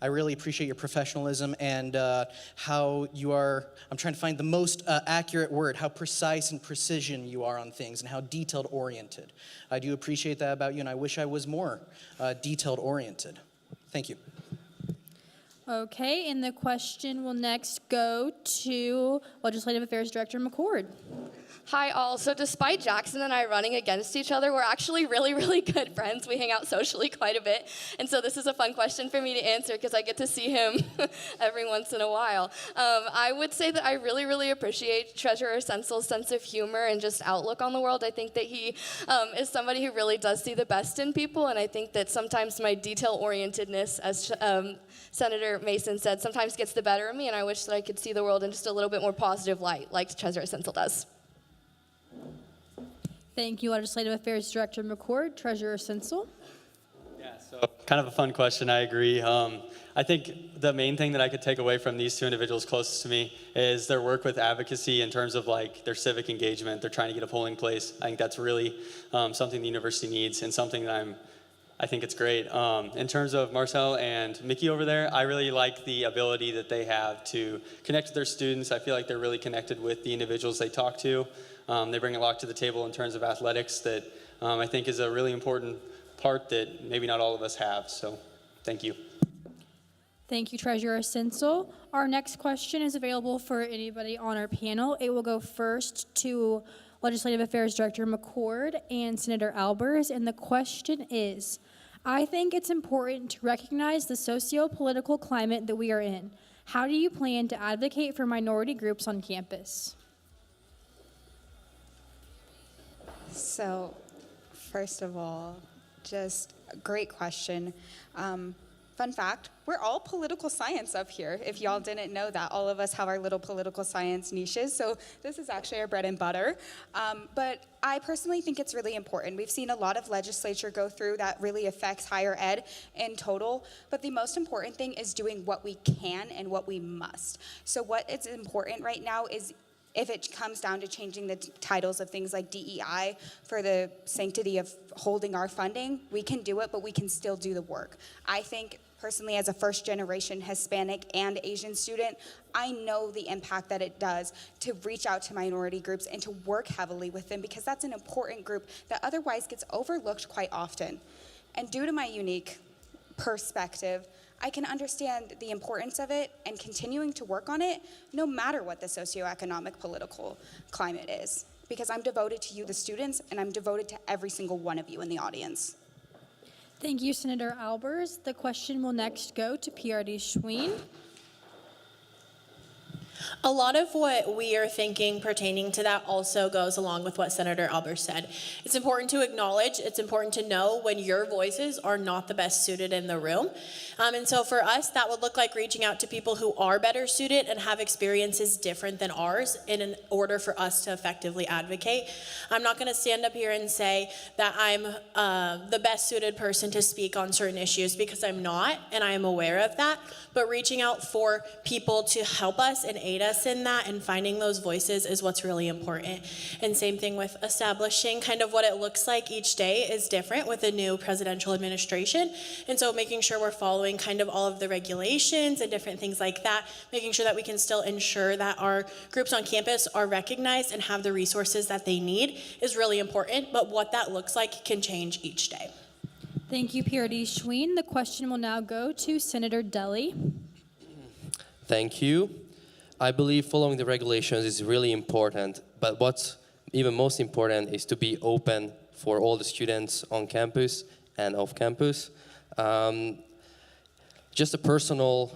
I really appreciate your professionalism and how you are, I'm trying to find the most accurate word, how precise and precision you are on things and how detailed oriented. I do appreciate that about you, and I wish I was more detailed oriented. Thank you. Okay, and the question will next go to Legislative Affairs Director McCord. Hi all. So despite Jackson and I running against each other, we're actually really, really good friends. We hang out socially quite a bit. And so this is a fun question for me to answer because I get to see him every once in a while. I would say that I really, really appreciate Treasurer Sensel's sense of humor and just outlook on the world. I think that he is somebody who really does see the best in people. And I think that sometimes my detail-orientedness, as Senator Mason said, sometimes gets the better of me. And I wish that I could see the world in just a little bit more positive light like Treasurer Sensel does. Thank you, Legislative Affairs Director McCord. Treasurer Sinsel. Yeah, so kind of a fun question, I agree. I think the main thing that I could take away from these two individuals closest to me is their work with advocacy in terms of like their civic engagement. They're trying to get a polling place. I think that's really something the university needs and something that I think it's great. In terms of Marcel and Mickey over there, I really like the ability that they have to connect with their students. I feel like they're really connected with the individuals they talk to. They bring a lot to the table in terms of athletics that I think is a really important part that maybe not all of us have. So thank you. Thank you, Treasurer Sinsel. Our next question is available for anybody on our panel. It will go first to Legislative Affairs Director McCord and Senator Albers, and the question is, I think it's important to recognize the socio-political climate that we are in. How do you plan to advocate for minority groups on campus? So, first of all, just a great question. Fun fact, we're all political science up here. If y'all didn't know that, all of us have our little political science niches, so this is actually our bread and butter. But I personally think it's really important. We've seen a lot of legislature go through that really affects higher ed in total, but the most important thing is doing what we can and what we must. So what is important right now is if it comes down to changing the titles of things like DEI for the sanctity of holding our funding, we can do it, but we can still do the work. I think personally, as a first-generation Hispanic and Asian student, I know the impact that it does to reach out to minority groups and to work heavily with them, because that's an important group that otherwise gets overlooked quite often. And due to my unique perspective, I can understand the importance of it and continuing to work on it no matter what the socioeconomic political climate is, because I'm devoted to you, the students, and I'm devoted to every single one of you in the audience. Thank you, Senator Albers. The question will next go to PRD Schween. A lot of what we are thinking pertaining to that also goes along with what Senator Albers said. It's important to acknowledge, it's important to know when your voices are not the best suited in the room. And so for us, that would look like reaching out to people who are better suited and have experiences different than ours in order for us to effectively advocate. I'm not going to stand up here and say that I'm the best suited person to speak on certain issues, because I'm not, and I am aware of that. But reaching out for people to help us and aid us in that and finding those voices is what's really important. And same thing with establishing kind of what it looks like each day is different with a new presidential administration. And so making sure we're following kind of all of the regulations and different things like that, making sure that we can still ensure that our groups on campus are recognized and have the resources that they need is really important. But what that looks like can change each day. Thank you, PRD Schween. The question will now go to Senator Deli. Thank you. I believe following the regulations is really important, but what's even most important is to be open for all the students on campus and off campus. Just a personal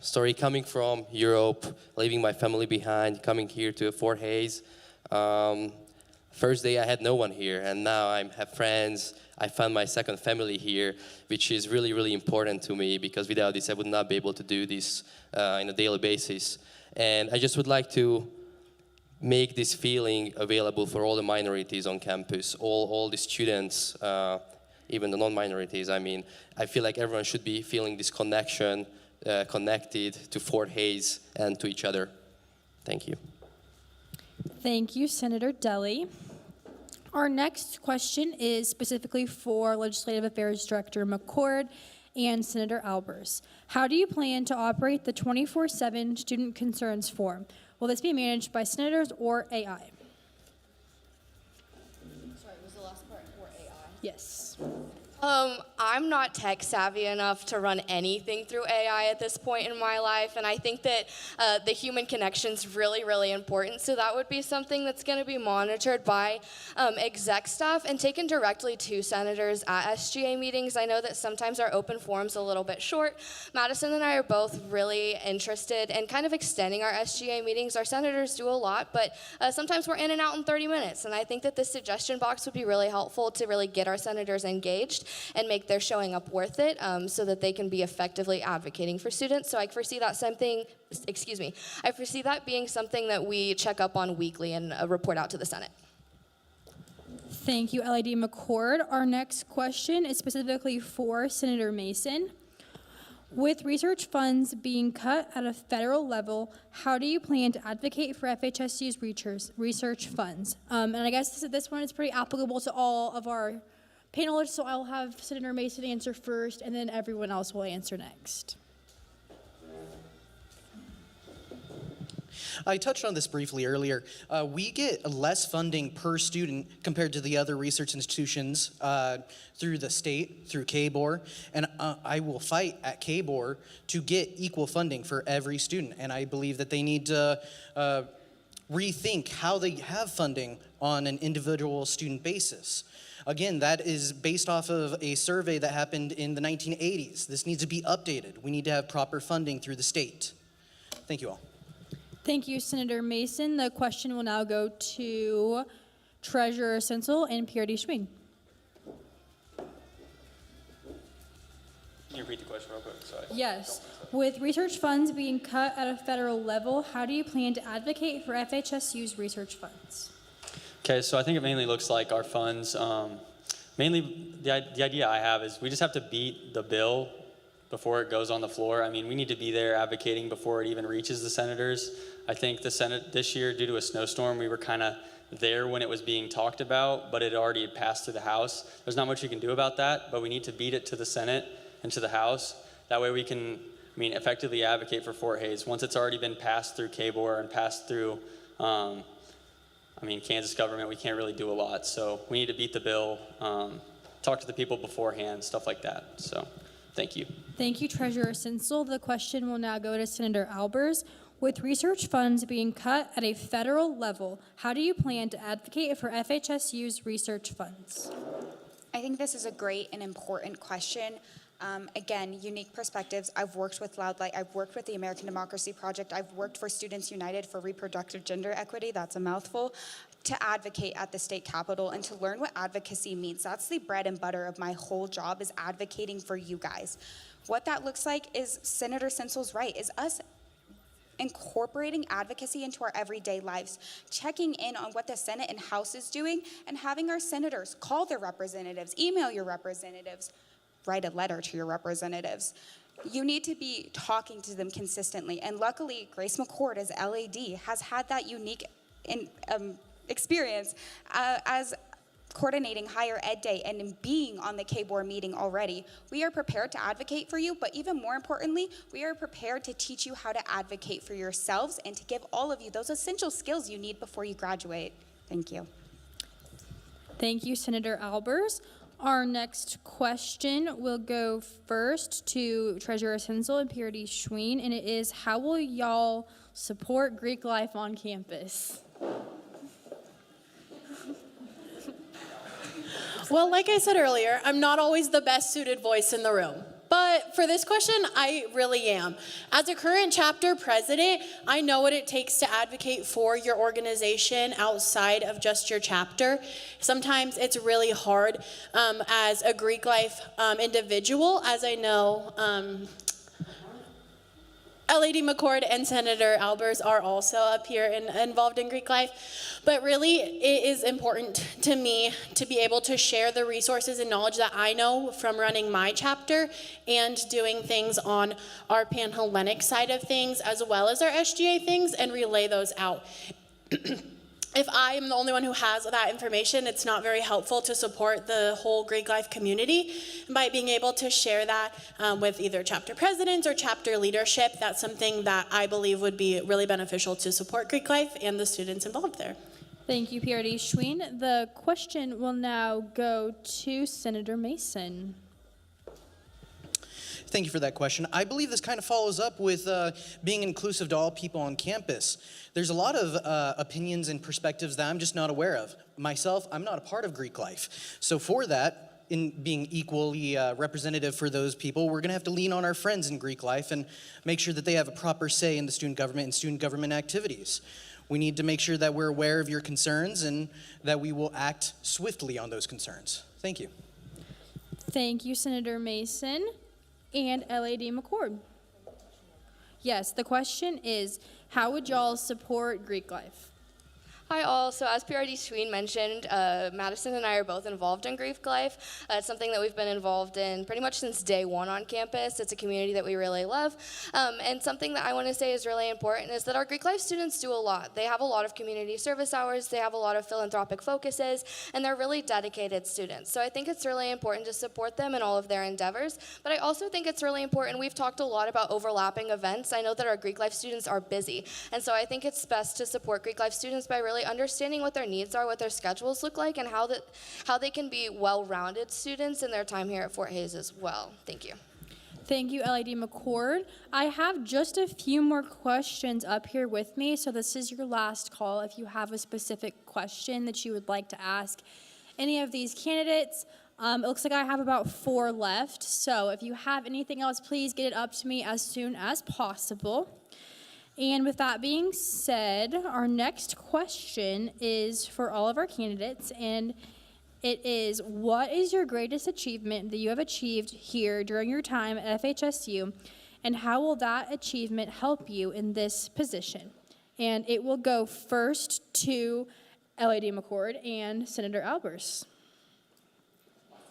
story, coming from Europe, leaving my family behind, coming here to Fort Hays. First day I had no one here, and now I have friends. I found my second family here, which is really, really important to me, because without this I would not be able to do this on a daily basis. And I just would like to make this feeling available for all the minorities on campus, all the students, even the non-minorities. I mean, I feel like everyone should be feeling this connection, connected to Fort Hays and to each other. Thank you. Thank you, Senator Deli. Our next question is specifically for Legislative Affairs Director McCord and Senator Albers. How do you plan to operate the 24/7 Student Concerns Forum? Will this be managed by senators or AI? Sorry, was the last part or AI? Yes. I'm not tech savvy enough to run anything through AI at this point in my life, and I think that the human connection's really, really important. So that would be something that's going to be monitored by exec staff and taken directly to senators at SGA meetings. I know that sometimes our open forum's a little bit short. Madison and I are both really interested in kind of extending our SGA meetings. Our senators do a lot, but sometimes we're in and out in 30 minutes, and I think that this suggestion box would be really helpful to really get our senators engaged and make their showing up worth it, so that they can be effectively advocating for students. So I foresee that I foresee that being something that we check up on weekly and report out to the Senate. Thank you, LID McCord. Our next question is specifically for Senator Mason. With research funds being cut at a federal level, how do you plan to advocate for FHSU's research funds? And I guess this one is pretty applicable to all of our Panelists, so I'll have Senator Mason answer first, and then everyone else will answer next. I touched on this briefly earlier. We get less funding per student compared to the other research institutions through the state, through KBOR, and I will fight at KBOR to get equal funding for every student, and I believe that they need to rethink how they have funding on an individual student basis. Again, that is based off of a survey that happened in the 1980s. This needs to be updated. We need to have proper funding through the state. Thank you all. Thank you, Senator Mason. The question will now go to Treasurer Sensel and PRD Schwing. Can you repeat the question real quick? Sorry. Yes. With research funds being cut at a federal level, how do you plan to advocate for FHSU's research funds? Okay, so I think it mainly looks like our funds, mainly the idea I have is we just have to beat the bill before it goes on the floor. I mean, we need to be there advocating before it even reaches the senators. I think the Senate this year, due to a snowstorm, we were kind of there when it was being talked about, but it already had passed through the House. There's not much you can do about that, but we need to beat it to the Senate and to the House. That way we can, effectively advocate for Fort Hays. Once it's already been passed through KBOR and passed through, Kansas government, we can't really do a lot. So we need to beat the bill, talk to the people beforehand, stuff like that. So thank you. Thank you, Treasurer Sensel. The question will now go to Senator Albers. With research funds being cut at a federal level, how do you plan to advocate for FHSU's research funds? I think this is a great and important question. Again, unique perspectives. I've worked with Loud Light. I've worked with the American Democracy Project. I've worked for Students United for reproductive gender equity. That's a mouthful. To advocate at the state capitol and to learn what advocacy means. That's the bread and butter of my whole job, is advocating for you guys. What that looks like is Senator Sensel's right, is us incorporating advocacy into our everyday lives, checking in on what the Senate and House is doing, and having our senators call their representatives, email your representatives, write a letter to your representatives. You need to be talking to them consistently. And luckily, Grace McCord as LAD has had that unique experience as coordinating Higher Ed Day and in being on the KBOR meeting already. We are prepared to advocate for you, but even more importantly, we are prepared to teach you how to advocate for yourselves and to give all of you those essential skills you need before you graduate. Thank you. Thank you, Senator Albers. Our next question will go first to Treasurer Sensel and PRD Schween, and it is, how will y'all support Greek life on campus? Well, like I said earlier, I'm not always the best suited voice in the room. But for this question, I really am. As a current chapter president, I know what it takes to advocate for your organization outside of just your chapter. Sometimes it's really hard as a Greek life individual, as I know LAD McCord and Senator Albers are also up here and involved in Greek life. But really, it is important to me to be able to share the resources and knowledge that I know from running my chapter and doing things on our Pan-Hellenic side of things, as well as our SGA things, and relay those out. If I am the only one who has that information, it's not very helpful to support the whole Greek life community. By being able to share that with either chapter presidents or chapter leadership, that's something that I believe would be really beneficial to support Greek life and the students involved there. Thank you, PRD Schween. The question will now go to Senator Mason. Thank you for that question. I believe this kind of follows up with being inclusive to all people on campus. There's a lot of opinions and perspectives that I'm just not aware of. Myself, I'm not a part of Greek life. So for that, in being equally representative for those people, we're gonna have to lean on our friends in Greek life and make sure that they have a proper say in the student government and student government activities. We need to make sure that we're aware of your concerns and that we will act swiftly on those concerns. Thank you. Thank you, Senator Mason. And LAD McCord. Yes, the question is, how would y'all support Greek life? Hi all. So as PRD Sween mentioned, Madison and I are both involved in Greek life. It's something that we've been involved in pretty much since day one on campus. It's a community that we really love. And something that I want to say is really important is that our Greek life students do a lot. They have a lot of community service hours, they have a lot of philanthropic focuses, and they're really dedicated students. So I think it's really important to support them in all of their endeavors. But I also think it's really important, we've talked a lot about overlapping events. I know that our Greek life students are busy. And so I think it's best to support Greek life students by really understanding what their needs are, what their schedules look like, and how they can be well-rounded students in their time here at Fort Hays as well. Thank you. Thank you, LAD McCord. I have just a few more questions up here with me, so this is your last call if you have a specific question that you would like to ask any of these candidates. It looks like I have about 4 left, so if you have anything else, please get it up to me as soon as possible. And with that being said, our next question is for all of our candidates, and it is, what is your greatest achievement that you have achieved here during your time at FHSU, and how will that achievement help you in this position? And it will go first to LAD McCord and Senator Albers.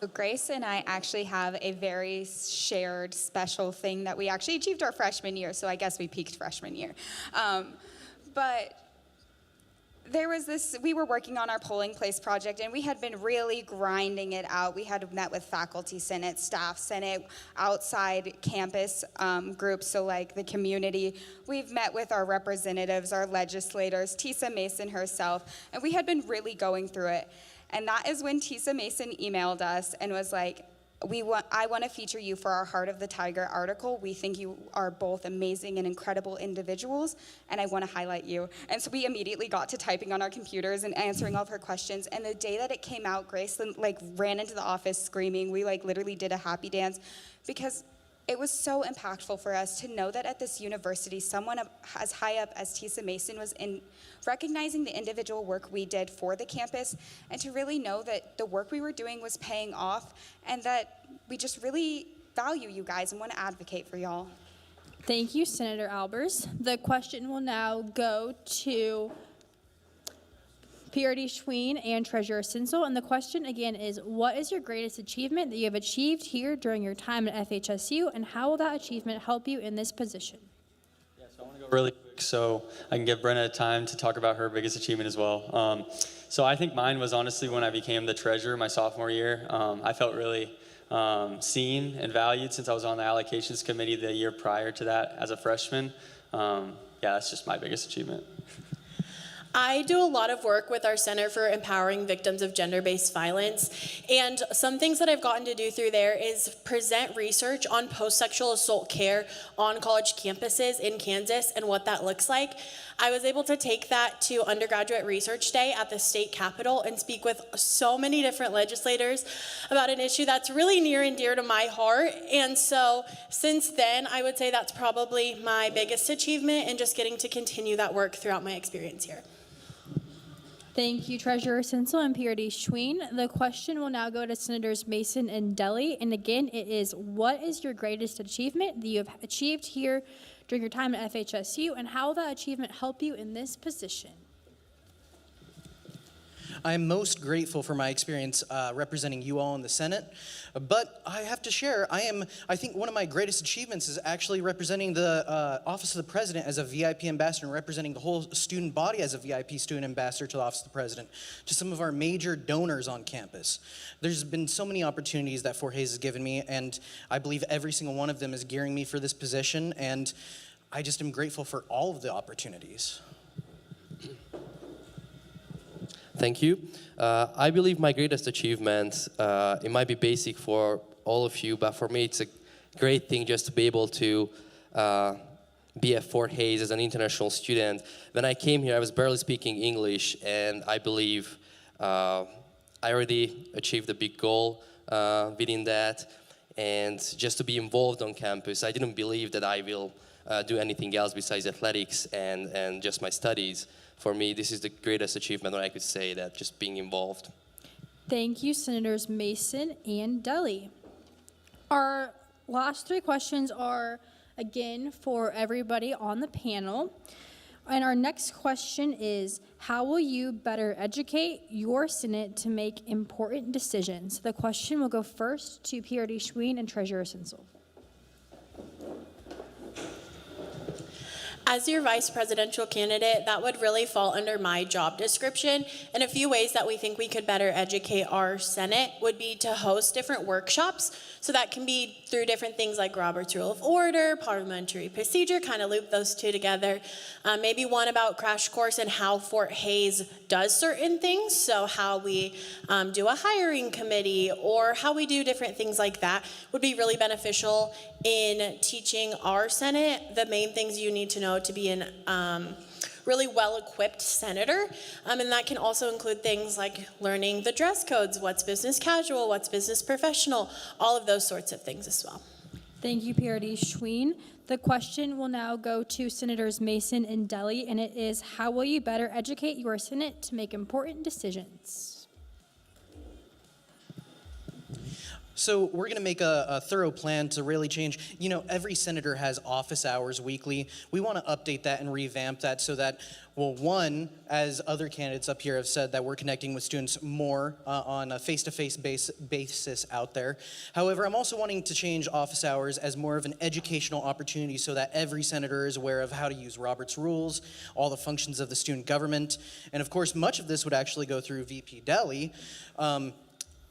So Grace and I actually have a very shared special thing that we actually achieved our freshman year, so I guess we peaked freshman year. But there was this, we were working on our polling place project, and we had been really grinding it out. We had met with faculty senate, staff senate, outside campus groups, so like the community. We've met with our representatives, our legislators, Tisa Mason herself, and we had been really going through it. And that is when Tisa Mason emailed us and was like, I want to feature you for our Heart of the Tiger article. We think you are both amazing and incredible individuals, and I want to highlight you. And so we immediately got to typing on our computers and answering all of her questions. And the day that it came out, Grace ran into the office screaming. We literally did a happy dance because it was so impactful for us to know that at this university, someone as high up as Tisa Mason was in recognizing the individual work we did for the campus, and to really know that the work we were doing was paying off, and that we just really value you guys and want to advocate for y'all. Thank you, Senator Albers. The question will now go to PRD Schween and Treasurer Sinsel, and the question again is, what is your greatest achievement that you have achieved here during your time at FHSU, and how will that achievement help you in this position? Yeah, so I want to go really quick so I can give Brenna time to talk about her biggest achievement as well. So I think mine was honestly when I became the treasurer my sophomore year. I felt really seen and valued since I was on the allocations committee the year prior to that as a freshman. Yeah, that's just my biggest achievement. I do a lot of work with our Center for Empowering Victims of Gender-Based Violence, and some things that I've gotten to do through there is present research on post-sexual assault care on college campuses in Kansas and what that looks like. I was able to take that to undergraduate research day at the state capitol and speak with so many different legislators about an issue that's really near and dear to my heart. And so since then, I would say that's probably my biggest achievement, and just getting to continue that work throughout my experience here. Thank you, Treasurer Sinsel and PRD Schween. The question will now go to Senators Mason and Deli. And again, it is, what is your greatest achievement that you have achieved here during your time at FHSU, and how will that achievement help you in this position? I am most grateful for my experience representing you all in the Senate, but I have to share, I think one of my greatest achievements is actually representing the Office of the President as a VIP ambassador, and representing the whole student body as a VIP student ambassador to the Office of the President, to some of our major donors on campus. There's been so many opportunities that Fort Hays has given me, and I believe every single one of them is gearing me for this position, and I just am grateful for all of the opportunities. Thank you. I believe my greatest achievement, it might be basic for all of you, but for me it's a great thing just to be able to be at Fort Hays as an international student. When I came here, I was barely speaking English, and I believe I already achieved a big goal within that. And just to be involved on campus, I didn't believe that I will do anything else besides athletics and just my studies. For me, this is the greatest achievement that I could say, that just being involved. Thank you, Senators Mason and Deli. Our last 3 questions are, again, for everybody on the panel. And our next question is, how will you better educate your Senate to make important decisions? The question will go first to PRD Schween and Treasurer Sinsel. As your vice presidential candidate, that would really fall under my job description. And a few ways that we think we could better educate our Senate would be to host different workshops. So that can be through different things like Robert's Rule of Order, parliamentary procedure, kind of loop those two together. Maybe one about crash course and how Fort Hays does certain things. So how we do a hiring committee or how we do different things like that would be really beneficial in teaching our Senate the main things you need to know to be an really well-equipped senator. And that can also include things like learning the dress codes, what's business casual, what's business professional, all of those sorts of things as well. Thank you, PRD Schween. The question will now go to Senators Mason and Deli, and it is, how will you better educate your Senate to make important decisions? So we're going to make a thorough plan to really change. You know, every senator has office hours weekly. We want to update that and revamp that so that, well, one, as other candidates up here have said, that we're connecting with students more on a face-to-face basis out there. However, I'm also wanting to change office hours as more of an educational opportunity so that every senator is aware of how to use Robert's rules, all the functions of the student government, and of course, much of this would actually go through VP Deli.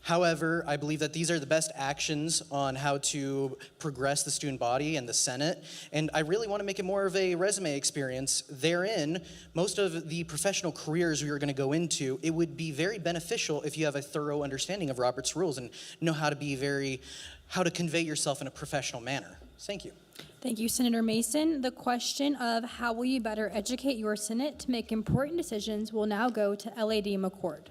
However, I believe that these are the best actions on how to progress the student body and the Senate, and I really want to make it more of a resume experience. Therein, most of the professional careers we are going to go into, it would be very beneficial if you have a thorough understanding of Robert's rules and know how to convey yourself in a professional manner. Thank you. Thank you, Senator Mason. The question of how will you better educate your Senate to make important decisions will now go to LAD McCord.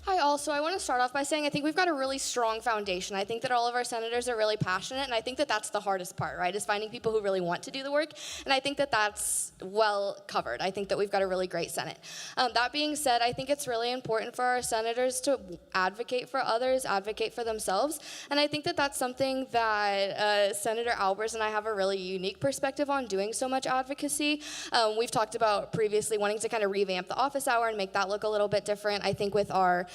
Hi, I want to start off by saying I think we've got a really strong foundation. I think that all of our senators are really passionate, and I think that that's the hardest part, right, is finding people who really want to do the work, and I think that that's well covered. I think that we've got a really great Senate. That being said, I think it's really important for our senators to advocate for others, advocate for themselves, and I think that that's something that Senator Albers and I have a really unique perspective on, doing so much advocacy. We've talked about previously wanting to kind of revamp the office hour and make that look a little bit different. I think with our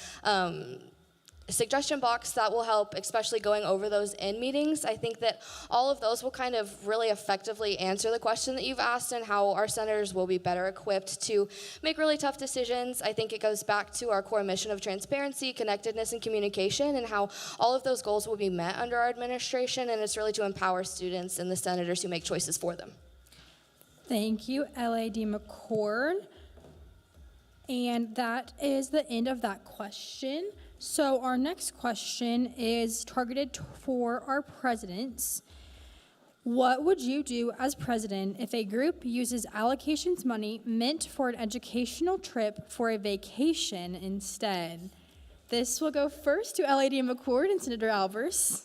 suggestion box, that will help, especially going over those in meetings. I think that all of those will kind of really effectively answer the question that you've asked and how our senators will be better equipped to make really tough decisions. I think it goes back to our core mission of transparency, connectedness, and communication, and how all of those goals will be met under our administration, and it's really to empower students and the senators who make choices for them. Thank you, LAD McCord. And that is the end of that question. So our next question is targeted for our presidents. What would you do as president if a group uses allocations money meant for an educational trip for a vacation instead? This will go first to LAD McCord and Senator Albers.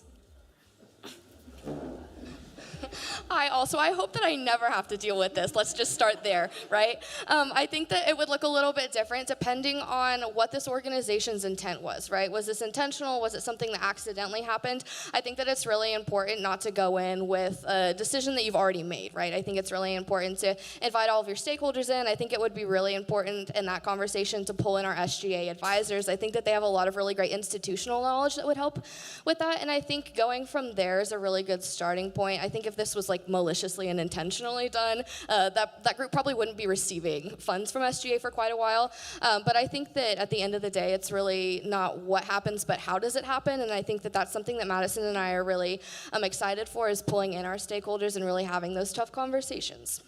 I hope that I never have to deal with this. Let's just start there, right? I think that it would look a little bit different depending on what this organization's intent was, right? Was this intentional? Was it something that accidentally happened? I think that it's really important not to go in with a decision that you've already made, right? I think it's really important to invite all of your stakeholders in. I think it would be really important in that conversation to pull in our SGA advisors. I think that they have a lot of really great institutional knowledge that would help with that, and I think going from there is a really good starting point. I think if this was like maliciously and intentionally done, that group probably wouldn't be receiving funds from SGA for quite a while. But I think that at the end of the day, it's really not what happens, but how does it happen? And I think that that's something that Madison and I are really excited for, is pulling in our stakeholders and really having those tough conversations.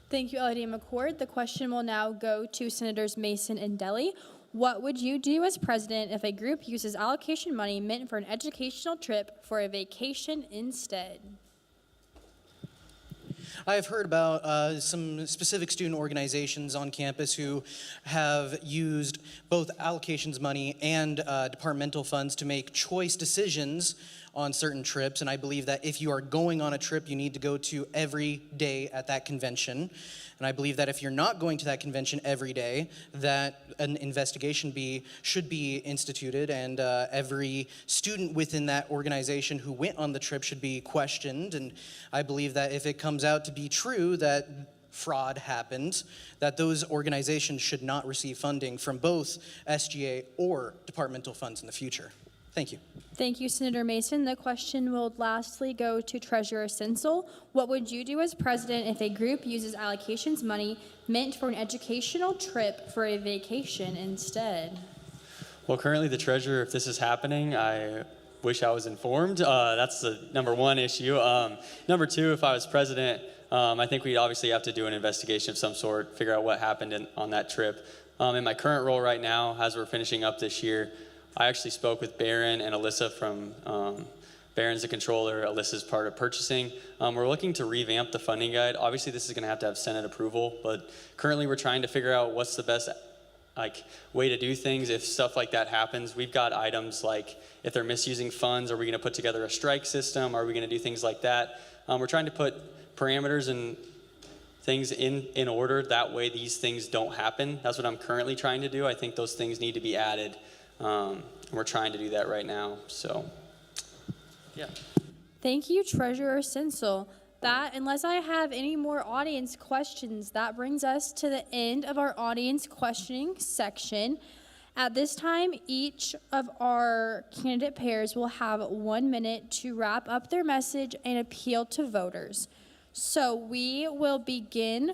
Thank you, LAD McCord. The question will now go to Senators Mason and Deli. What would you do as president if a group uses allocation money meant for an educational trip for a vacation instead? I have heard about some specific student organizations on campus who have used both allocations money and departmental funds to make choice decisions on certain trips, and I believe that if you are going on a trip, you need to go to every day at that convention. And I believe that if you're not going to that convention every day, that an investigation should be instituted, and every student within that organization who went on the trip should be questioned. And I believe that if it comes out to be true that fraud happened, that those organizations should not receive funding from both SGA or departmental funds in the future. Thank you. Thank you, Senator Mason. The question will lastly go to Treasurer Sinsel. What would you do as president if a group uses allocations money meant for an educational trip for a vacation instead? Well, currently the treasurer, if this is happening, I wish I was informed. That's the number one issue. Number two, if I was president, I think we'd obviously have to do an investigation of some sort, figure out what happened on that trip. In my current role right now, as we're finishing up this year, I actually spoke with Barron and Alyssa from, Barron's the controller, Alyssa's part of purchasing. We're looking to revamp the funding guide. Obviously, this is going to have Senate approval, but currently we're trying to figure out what's the best way to do things if stuff like that happens. We've got items like if they're misusing funds, are we going to put together a strike system? Are we going to do things like that? We're trying to put parameters and things in order. That way these things don't happen. That's what I'm currently trying to do. I think those things need to be added. We're trying to do that right now. So, yeah. Thank you, Treasurer Sinsel. That, unless I have any more audience questions, that brings us to the end of our audience questioning section. At this time, each of our candidate pairs will have 1 minute to wrap up their message and appeal to voters. So we will begin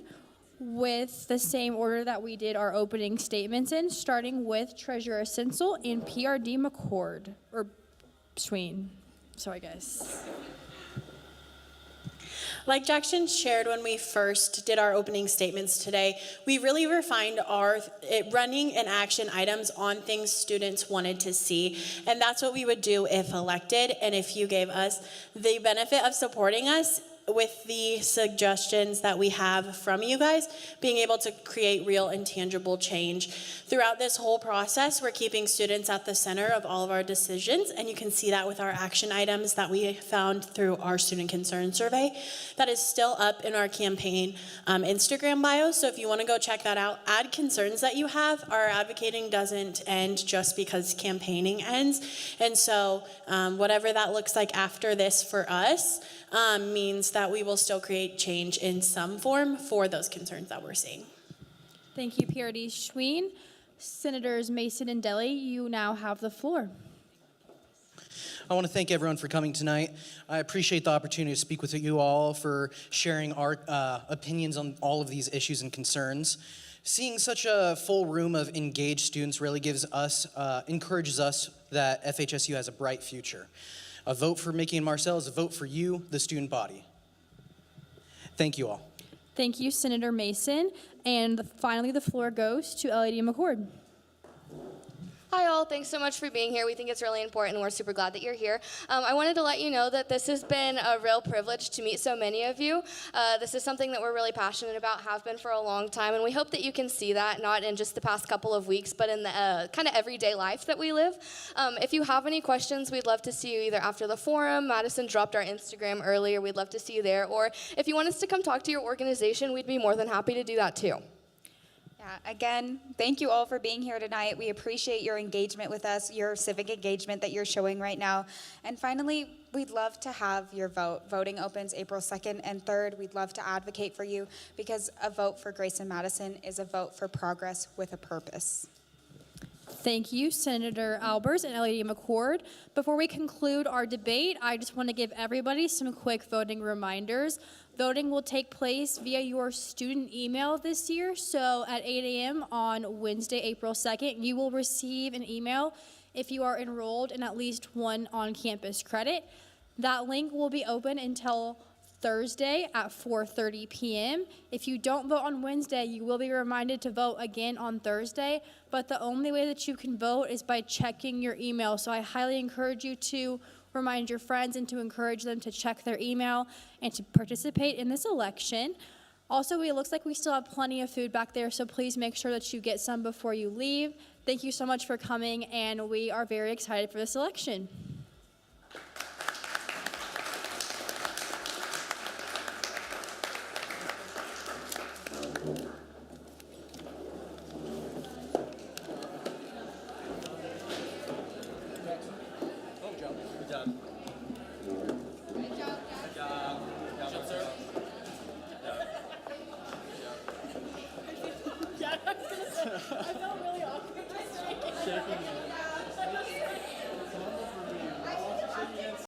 with the same order that we did our opening statements in, starting with Treasurer Sinsel and PRD McCord, or Sween. Sorry, guys. Like Jackson shared when we first did our opening statements today, we really refined our running and action items on things students wanted to see. And that's what we would do if elected and if you gave us the benefit of supporting us with the suggestions that we have from you guys, being able to create real and tangible change. Throughout this whole process, we're keeping students at the center of all of our decisions, and you can see that with our action items that we found through our student concern survey. That is still up in our campaign Instagram bio, so if you wanna go check that out, add concerns that you have. Our advocating doesn't end just because campaigning ends, and so whatever that looks like after this for us, means that we will still create change in some form for those concerns that we're seeing. Thank you, PRD Schween. Senators Mason and Deli, you now have the floor. I want to thank everyone for coming tonight. I appreciate the opportunity to speak with you all, for sharing our opinions on all of these issues and concerns. Seeing such a full room of engaged students really encourages us that FHSU has a bright future. A vote for Mickey and Marcel is a vote for you, the student body. Thank you all. Thank you, Senator Mason. And finally, the floor goes to LAD McCord. Hi all, thanks so much for being here. We think it's really important and we're super glad that you're here. I wanted to let you know that this has been a real privilege to meet so many of you. This is something that we're really passionate about, have been for a long time, and we hope that you can see that, not in just the past couple of weeks, but in the kind of everyday life that we live. If you have any questions, we'd love to see you either after the forum. Madison dropped our Instagram earlier. We'd love to see you there. Or if you want us to come talk to your organization, we'd be more than happy to do that too. Again, thank you all for being here tonight. We appreciate your engagement with us, your civic engagement that you're showing right now. And finally, we'd love to have your vote. Voting opens April 2nd and 3rd. We'd love to advocate for you because a vote for Grayson Madison is a vote for progress with a purpose. Thank you, Senator Albers and LAD McCord. Before we conclude our debate, I just want to give everybody some quick voting reminders. Voting will take place via your student email this year. So at 8 a.m. on Wednesday, April 2nd, you will receive an email if you are enrolled in at least one on-campus credit. That link will be open until Thursday at 4:30 p.m. If you don't vote on Wednesday, you will be reminded to vote again on Thursday, but the only way that you can vote is by checking your email. So I highly encourage you to remind your friends and to encourage them to check their email and to participate in this election. Also, it looks like we still have plenty of food back there, so please make sure that you get some before you leave. Thank you so much for coming, and we are very excited for this election.